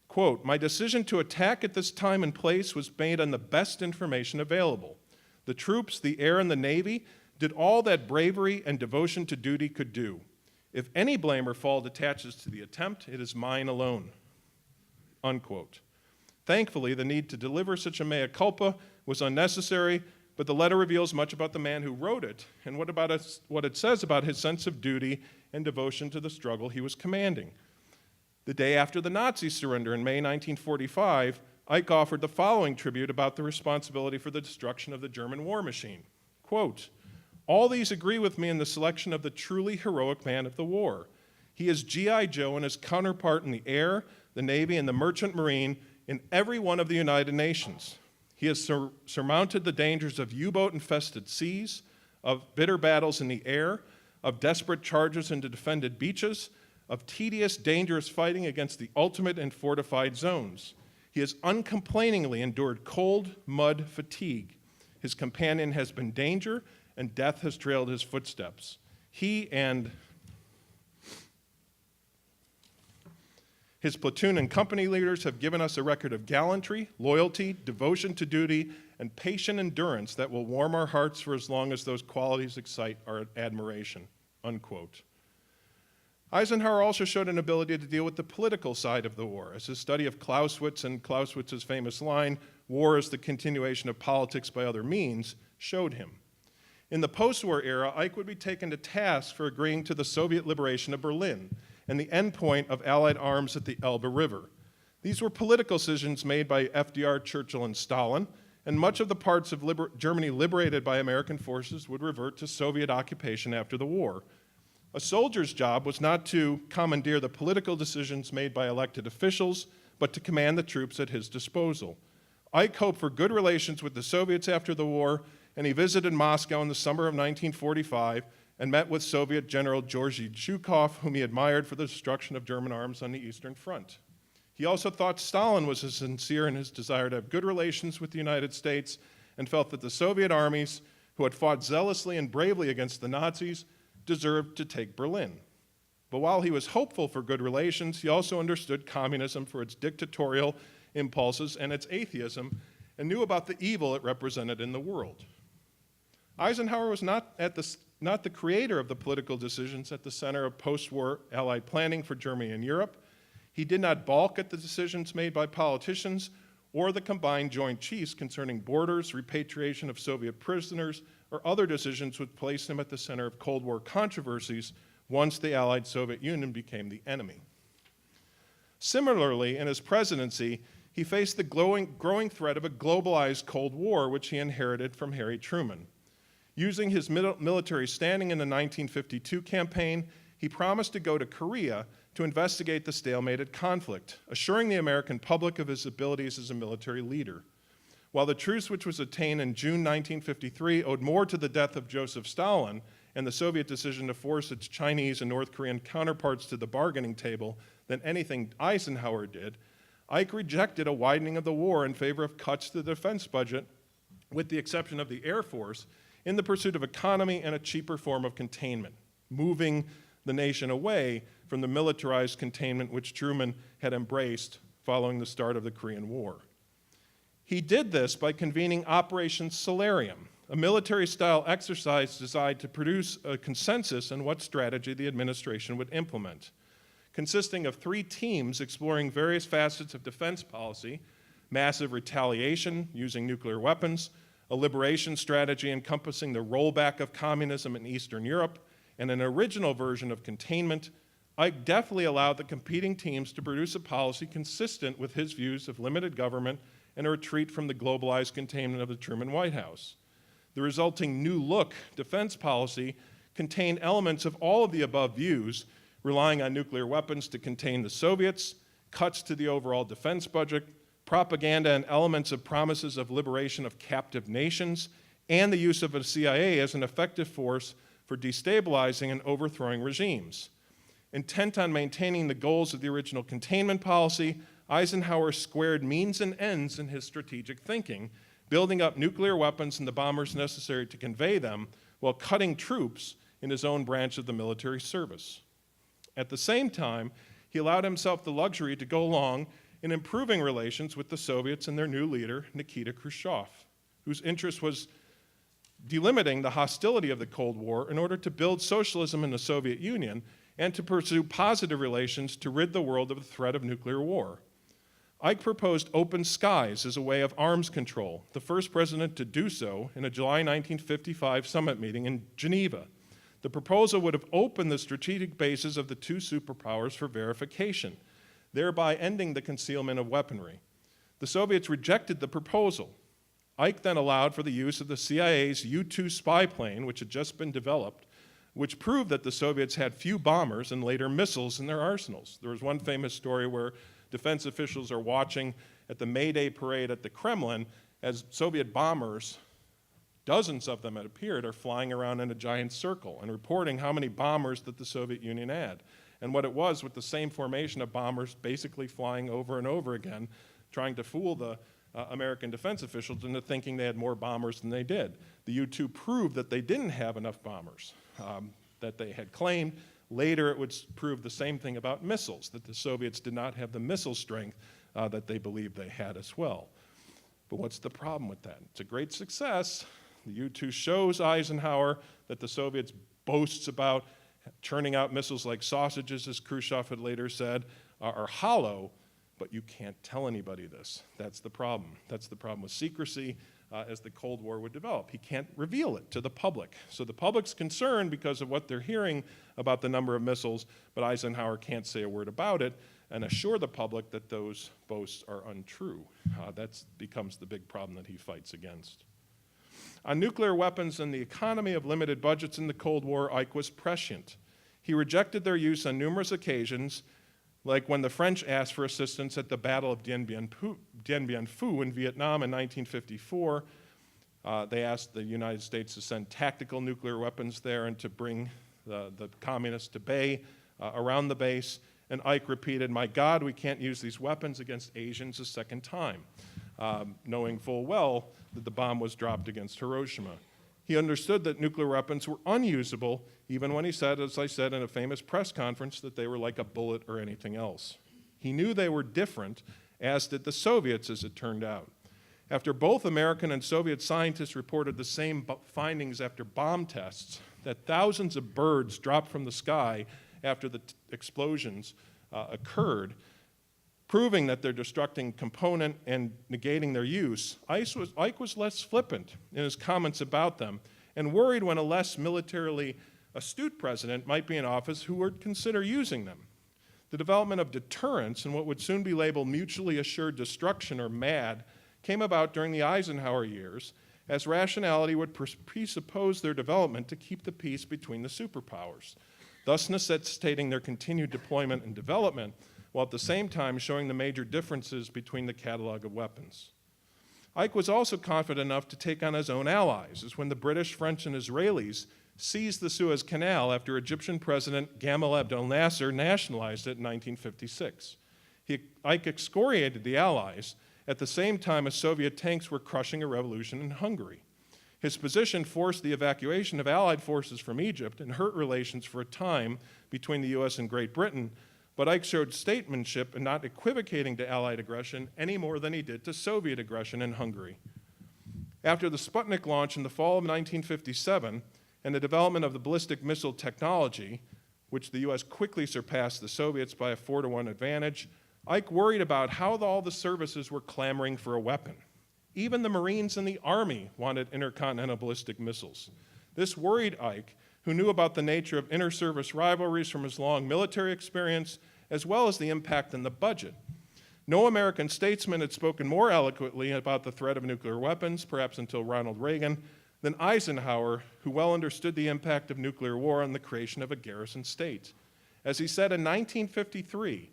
Quote, "My decision to attack at this time and place was made on the best information available. The troops, the air, and the Navy did all that bravery and devotion to duty could do. If any blame or fault attaches to the attempt, it is mine alone." Unquote. Thankfully, the need to deliver such a mea culpa was unnecessary, but the letter reveals much about the man who wrote it and what it says about his sense of duty and devotion to the struggle he was commanding. The day after the Nazi surrender in May 1945, Ike offered the following tribute about the responsibility for the destruction of the German war machine. Quote, "All these agree with me in the selection of the truly heroic man of the war. He is G.I. Joe and his counterpart in the air, the Navy, and the merchant marine in every one of the United Nations. He has surmounted the dangers of U-boat-infested seas, of bitter battles in the air, of desperate charges into defended beaches, of tedious, dangerous fighting against the ultimate and fortified zones. He has uncomplainingly endured cold, mud, fatigue. His companion has been danger, and death has trailed his footsteps. He and his platoon and company leaders have given us a record of gallantry, loyalty, devotion to duty, and patient endurance that will warm our hearts for as long as those qualities excite our admiration." Unquote. Eisenhower also showed an ability to deal with the political side of the war, as his study of Clausewitz and Clausewitz's famous line, "War is the continuation of politics by other means," showed him. In the post-war era, Ike would be taken to task for agreeing to the Soviet liberation of Berlin and the endpoint of Allied arms at the Elbe River. These were political decisions made by FDR, Churchill, and Stalin, and much of the parts of Germany liberated by American forces would revert to Soviet occupation after the war. A soldier's job was not to commandeer the political decisions made by elected officials, but to command the troops at his disposal. Ike hoped for good relations with the Soviets after the war, and he visited Moscow in the summer of 1945 and met with Soviet General Georgy Zhukov, whom he admired for the destruction of German arms on the Eastern Front. He also thought Stalin was sincere in his desire to have good relations with the United States and felt that the Soviet armies, who had fought zealously and bravely against the Nazis, deserved to take Berlin. But while he was hopeful for good relations, he also understood communism for its dictatorial impulses and its atheism, and knew about the evil it represented in the world. Eisenhower was not the creator of the political decisions at the center of post-war Allied planning for Germany and Europe. He did not balk at the decisions made by politicians or the combined Joint Chiefs concerning borders, repatriation of Soviet prisoners, or other decisions which placed him at the center of Cold War controversies once the Allied Soviet Union became the enemy. Similarly, in his presidency, he faced the growing threat of a globalized Cold War, which he inherited from Harry Truman. Using his military standing in the 1952 campaign, he promised to go to Korea to investigate the stalemated conflict, assuring the American public of his abilities as a military leader. While the truce which was attained in June 1953 owed more to the death of Joseph Stalin and the Soviet decision to force its Chinese and North Korean counterparts to the bargaining table than anything Eisenhower did, Ike rejected a widening of the war in favor of cuts to the defense budget, with the exception of the Air Force, in the pursuit of economy and a cheaper form of containment, moving the nation away from the militarized containment which Truman had embraced following the start of the Korean War. He did this by convening Operation Solarium, a military-style exercise designed to produce a consensus on what strategy the administration would implement, consisting of 3 teams exploring various facets of defense policy: massive retaliation using nuclear weapons, a liberation strategy encompassing the rollback of communism in Eastern Europe, and an original version of containment. Ike deftly allowed the competing teams to produce a policy consistent with his views of limited government and a retreat from the globalized containment of the Truman White House. The resulting new look defense policy contained elements of all of the above views, relying on nuclear weapons to contain the Soviets, cuts to the overall defense budget, propaganda and elements of promises of liberation of captive nations, and the use of the CIA as an effective force for destabilizing and overthrowing regimes. Intent on maintaining the goals of the original containment policy, Eisenhower squared means and ends in his strategic thinking, building up nuclear weapons and the bombers necessary to convey them, while cutting troops in his own branch of the military service. At the same time, he allowed himself the luxury to go along in improving relations with the Soviets and their new leader, Nikita Khrushchev, whose interest was delimiting the hostility of the Cold War in order to build socialism in the Soviet Union and to pursue positive relations to rid the world of the threat of nuclear war. Ike proposed open skies as a way of arms control, the first president to do so in a July 1955 summit meeting in Geneva. The proposal would have opened the strategic bases of the 2 superpowers for verification, thereby ending the concealment of weaponry. The Soviets rejected the proposal. Ike then allowed for the use of the CIA's U-2 spy plane, which had just been developed, which proved that the Soviets had few bombers and later missiles in their arsenals. There was one famous story where defense officials are watching at the May Day parade at the Kremlin as Soviet bombers, dozens of them it appeared, are flying around in a giant circle and reporting how many bombers that the Soviet Union had. And what it was with the same formation of bombers basically flying over and over again, trying to fool the American defense officials into thinking they had more bombers than they did. The U-2 proved that they didn't have enough bombers that they had claimed. Later, it would prove the same thing about missiles, that the Soviets did not have the missile strength that they believed they had as well. But what's the problem with that? It's a great success. The U-2 shows Eisenhower that the Soviets boasts about churning out missiles like sausages, as Khrushchev had later said, are hollow, but you can't tell anybody this. That's the problem. That's the problem with secrecy as the Cold War would develop. He can't reveal it to the public. So the public's concerned because of what they're hearing about the number of missiles, but Eisenhower can't say a word about it and assure the public that those boasts are untrue. That becomes the big problem that he fights against. On nuclear weapons and the economy of limited budgets in the Cold War, Ike was prescient. He rejected their use on numerous occasions, like when the French asked for assistance at the Battle of Dien Bien Phu in Vietnam in 1954. They asked the United States to send tactical nuclear weapons there and to bring the communists to bay around the base. And Ike repeated, "My God, we can't use these weapons against Asians a second time," knowing full well that the bomb was dropped against Hiroshima. He understood that nuclear weapons were unusable, even when he said, as I said in a famous press conference, that they were like a bullet or anything else. He knew they were different, as did the Soviets, as it turned out. After both American and Soviet scientists reported the same findings after bomb tests, that thousands of birds dropped from the sky after the explosions occurred, proving that they're destructing component and negating their use, Ike was less flippant in his comments about them and worried when a less militarily astute president might be in office who would consider using them. The development of deterrence and what would soon be labeled mutually assured destruction or MAD came about during the Eisenhower years as rationality would presuppose their development to keep the peace between the superpowers, thus necessitating their continued deployment and development, while at the same time showing the major differences between the catalog of weapons. Ike was also confident enough to take on his own allies, as when the British, French, and Israelis seized the Suez Canal after Egyptian President Gamal Abdel Nasser nationalized it in 1956. Ike excoriated the Allies at the same time as Soviet tanks were crushing a revolution in Hungary. His position forced the evacuation of Allied forces from Egypt and hurt relations for a time between the U.S. and Great Britain, but Ike showed statesmanship in not equivocating to Allied aggression any more than he did to Soviet aggression in Hungary. After the Sputnik launch in the fall of 1957 and the development of the ballistic missile technology, which the U.S. quickly surpassed the Soviets by a 4-to-1 advantage, Ike worried about how all the services were clamoring for a weapon. Even the Marines and the Army wanted intercontinental ballistic missiles. This worried Ike, who knew about the nature of inter-service rivalries from his long military experience, as well as the impact on the budget. No American statesman had spoken more eloquently about the threat of nuclear weapons, perhaps until Ronald Reagan, than Eisenhower, who well understood the impact of nuclear war on the creation of a garrison state. As he said in 1953,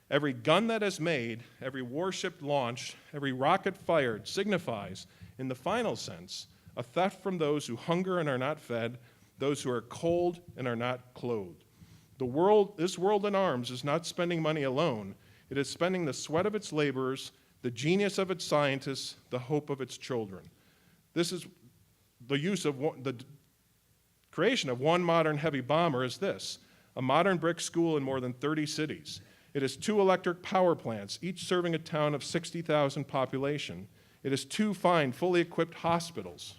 every gun that is made, every warship launched, every rocket fired signifies, in the final sense, a theft from those who hunger and are not fed, those who are cold and are not clothed. This world in arms is not spending money alone. It is spending the sweat of its laborers, the genius of its scientists, the hope of its children. This is the creation of one modern heavy bomber is this: a modern brick school in more than 30 cities. It is 2 electric power plants, each serving a town of 60,000 population. It is 2 fine, fully equipped hospitals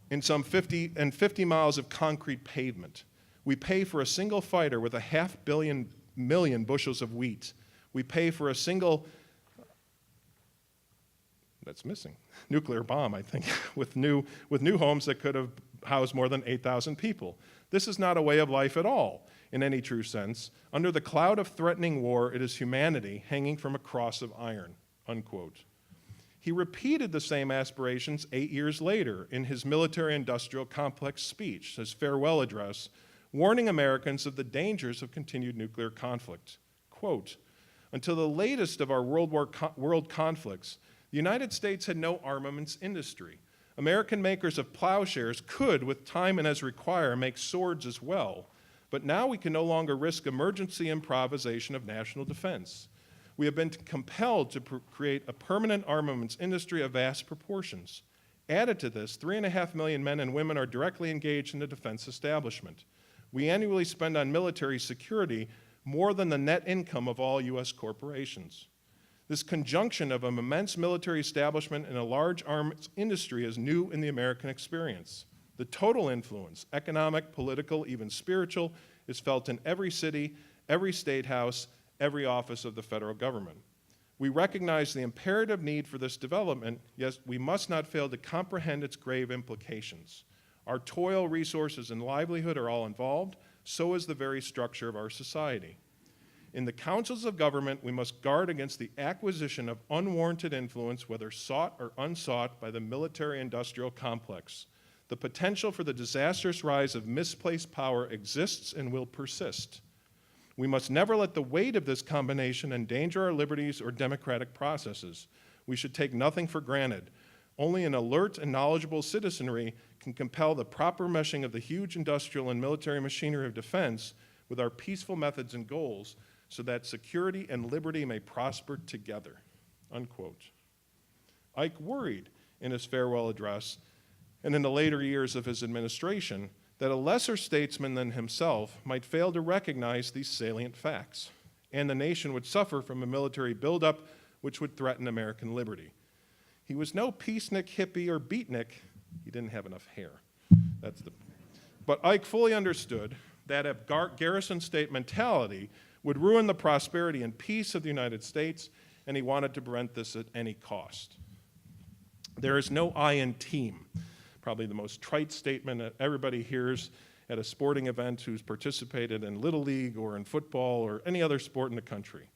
in 50 miles of concrete pavement. We pay for a single fighter with 500 million bushels of wheat. We pay for a single, that's missing, nuclear bomb, I think, with new homes that could have housed more than 8,000 people. This is not a way of life at all, in any true sense. Under the cloud of threatening war, it is humanity hanging from a cross of iron, unquote. He repeated the same aspirations 8 years later in his military-industrial complex speech, his farewell address, warning Americans of the dangers of continued nuclear conflict. Quote, "Until the latest of our world conflicts, the United States had no armaments industry. American makers of plowshares could, with time and as required, make swords as well, but now we can no longer risk emergency improvisation of national defense. We have been compelled to create a permanent armaments industry of vast proportions. Added to this, 3.5 million men and women are directly engaged in the defense establishment. We annually spend on military security more than the net income of all U.S. corporations. This conjunction of an immense military establishment and a large arms industry is new in the American experience. The total influence, economic, political, even spiritual, is felt in every city, every state house, every office of the federal government. We recognize the imperative need for this development, yet we must not fail to comprehend its grave implications. Our toil, resources, and livelihood are all involved, so is the very structure of our society. In the councils of government, we must guard against the acquisition of unwarranted influence, whether sought or unsought, by the military-industrial complex. The potential for the disastrous rise of misplaced power exists and will persist. We must never let the weight of this combination endanger our liberties or democratic processes. We should take nothing for granted. Only an alert and knowledgeable citizenry can compel the proper meshing of the huge industrial and military machinery of defense with our peaceful methods and goals, so that security and liberty may prosper together," unquote. Ike worried in his farewell address and in the later years of his administration that a lesser statesman than himself might fail to recognize these salient facts, and the nation would suffer from a military buildup which would threaten American liberty. He was no peacenik, hippie, or beatnik. He didn't have enough hair. But Ike fully understood that a garrison state mentality would ruin the prosperity and peace of the United States, and he wanted to prevent this at any cost. There is no I in team. Probably the most trite statement that everybody hears at a sporting event who's participated in Little League or in football or any other sport in the country.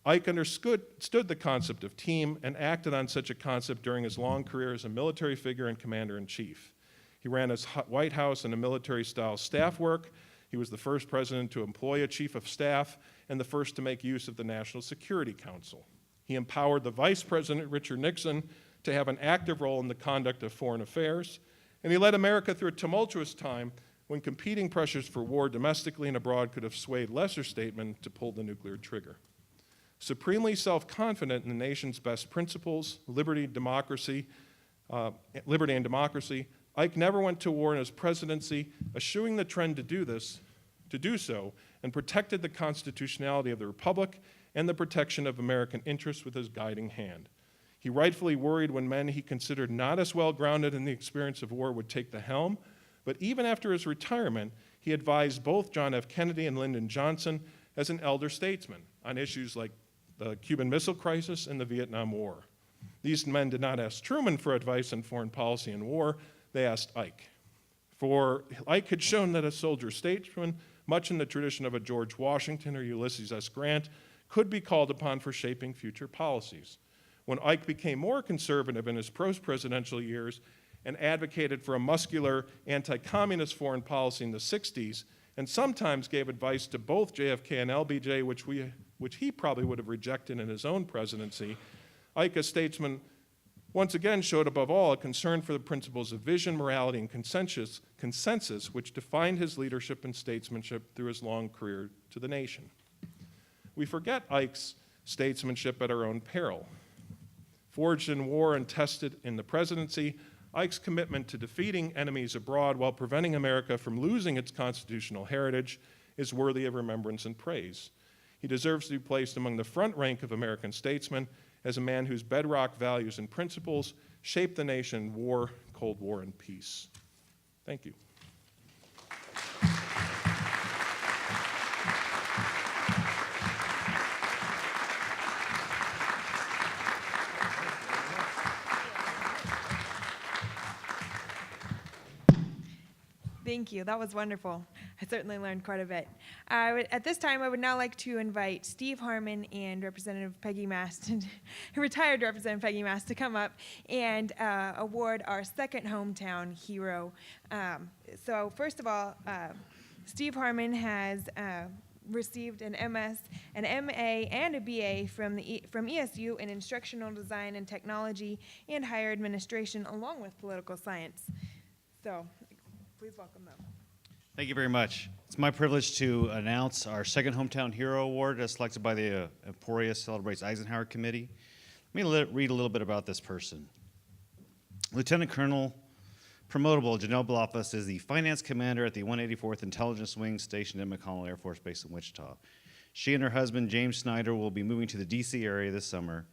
Ike understood the concept of team and acted on such a concept during his long career as a military figure and commander-in-chief. He ran his White House in a military-style staff work. He was the first president to employ a chief of staff and the first to make use of the National Security Council. He empowered the Vice President, Richard Nixon, to have an active role in the conduct of foreign affairs, and he led America through a tumultuous time when competing pressures for war domestically and abroad could have swayed lesser statesmen to pull the nuclear trigger. Supremely self-confident in the nation's best principles, liberty and democracy, Ike never went to war in his presidency, eschewing the trend to do so, and protected the constitutionality of the republic and the protection of American interests with his guiding hand. He rightfully worried when men he considered not as well grounded in the experience of war would take the helm, but even after his retirement, he advised both John F. Kennedy and Lyndon Johnson as an elder statesman on issues like the Cuban Missile Crisis and the Vietnam War. These men did not ask Truman for advice on foreign policy and war, they asked Ike. For Ike had shown that a soldier statesman, much in the tradition of a George Washington or Ulysses S. Grant, could be called upon for shaping future policies. When Ike became more conservative in his post-presidential years and advocated for a muscular anti-communist foreign policy in the 60s, and sometimes gave advice to both JFK and LBJ, which he probably would have rejected in his own presidency, Ike, as statesman, once again showed above all a concern for the principles of vision, morality, and consensus which defined his leadership and statesmanship through his long career to the nation. We forget Ike's statesmanship at our own peril. Forged in war and tested in the presidency, Ike's commitment to defeating enemies abroad while preventing America from losing its constitutional heritage is worthy of remembrance and praise. He deserves to be placed among the front rank of American statesmen as a man whose bedrock values and principles shaped the nation in war, Cold War, and peace. Thank you. Thank you. That was wonderful. I certainly learned quite a bit. At this time, I would now like to invite Steve Harmon and Representative Peggy Mast, retired Representative Peggy Mast, to come up and award our second hometown hero. So first of all, Steve Harmon has received an MS, an MA, and a BA from ESU in Instructional Design and Technology and Higher Administration, along with Political Science. So please welcome them. Thank you very much. It's my privilege to announce our second Hometown Hero Award as selected by the Emporia Celebrates Eisenhower Committee. Let me read a little bit about this person. Lieutenant Colonel Promotable Janelle Blofus is the finance commander at the 184th Intelligence Wing stationed at McConnell Air Force Base in Wichita. She and her husband, James Schneider, will be moving to the D.C. area this summer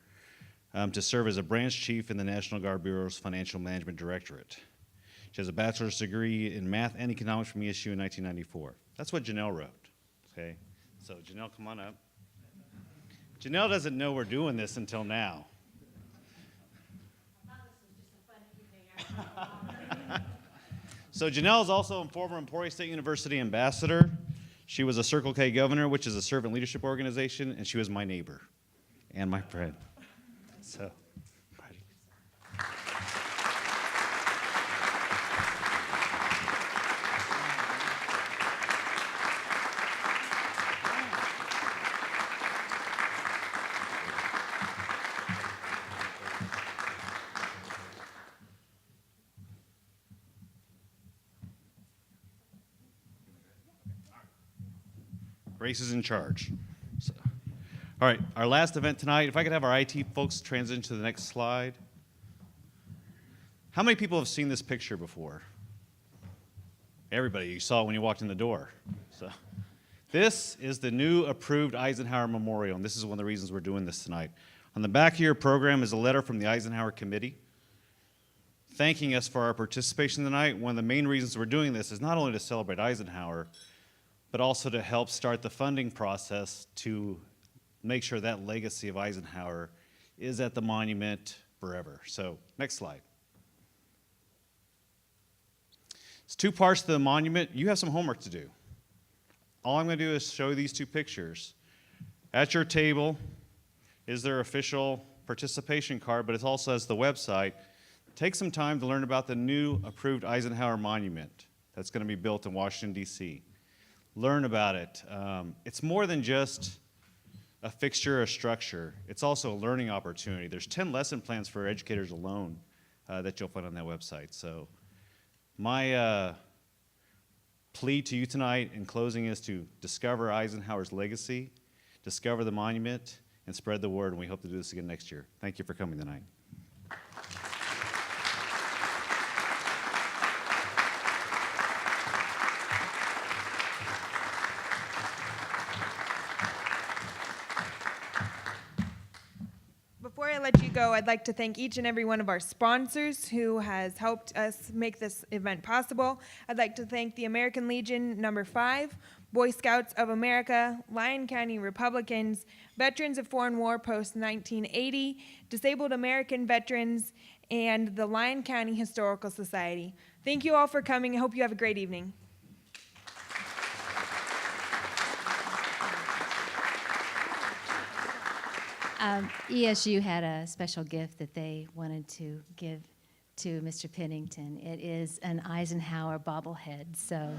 to serve as a branch chief in the National Guard Bureau's Financial Management Directorate. She has a bachelor's degree in math and economics from ESU in 1994. That's what Janelle wrote, okay? So Janelle, come on up. Janelle doesn't know we're doing this until now. So Janelle is also a former Emporia State University ambassador. She was a Circle K governor, which is a servant leadership organization, and she was my neighbor and my friend. So. Grace is in charge. So, all right, our last event tonight, if I could have our IT folks transition to the next slide. How many people have seen this picture before? Everybody, you saw it when you walked in the door. So, this is the new approved Eisenhower Memorial, and this is one of the reasons we're doing this tonight. On the back of your program is a letter from the Eisenhower Committee thanking us for our participation tonight. One of the main reasons we're doing this is not only to celebrate Eisenhower, but also to help start the funding process to make sure that legacy of Eisenhower is at the monument forever. So, next slide. It's two parts to the monument. You have some homework to do. All I'm going to do is show you these two pictures. At your table, is their official participation card, but it also has the website. Take some time to learn about the new approved Eisenhower Monument that's going to be built in Washington, D.C. Learn about it. It's more than just a fixture or structure. It's also a learning opportunity. There's 10 lesson plans for educators alone that you'll find on that website. So my plea to you tonight in closing is to discover Eisenhower's legacy, discover the monument, and spread the word, and we hope to do this again next year. Thank you for coming tonight. Before I let you go, I'd like to thank each and every one of our sponsors who has helped us make this event possible. I'd like to thank the American Legion No. 5, Boy Scouts of America, Lyon County Republicans, Veterans of Foreign War Post-1980, Disabled American Veterans, and the Lyon County Historical Society. Thank you all for coming. I hope you have a great evening. ESU had a special gift that they wanted to give to Mr. Pennington. It is an Eisenhower bobblehead, so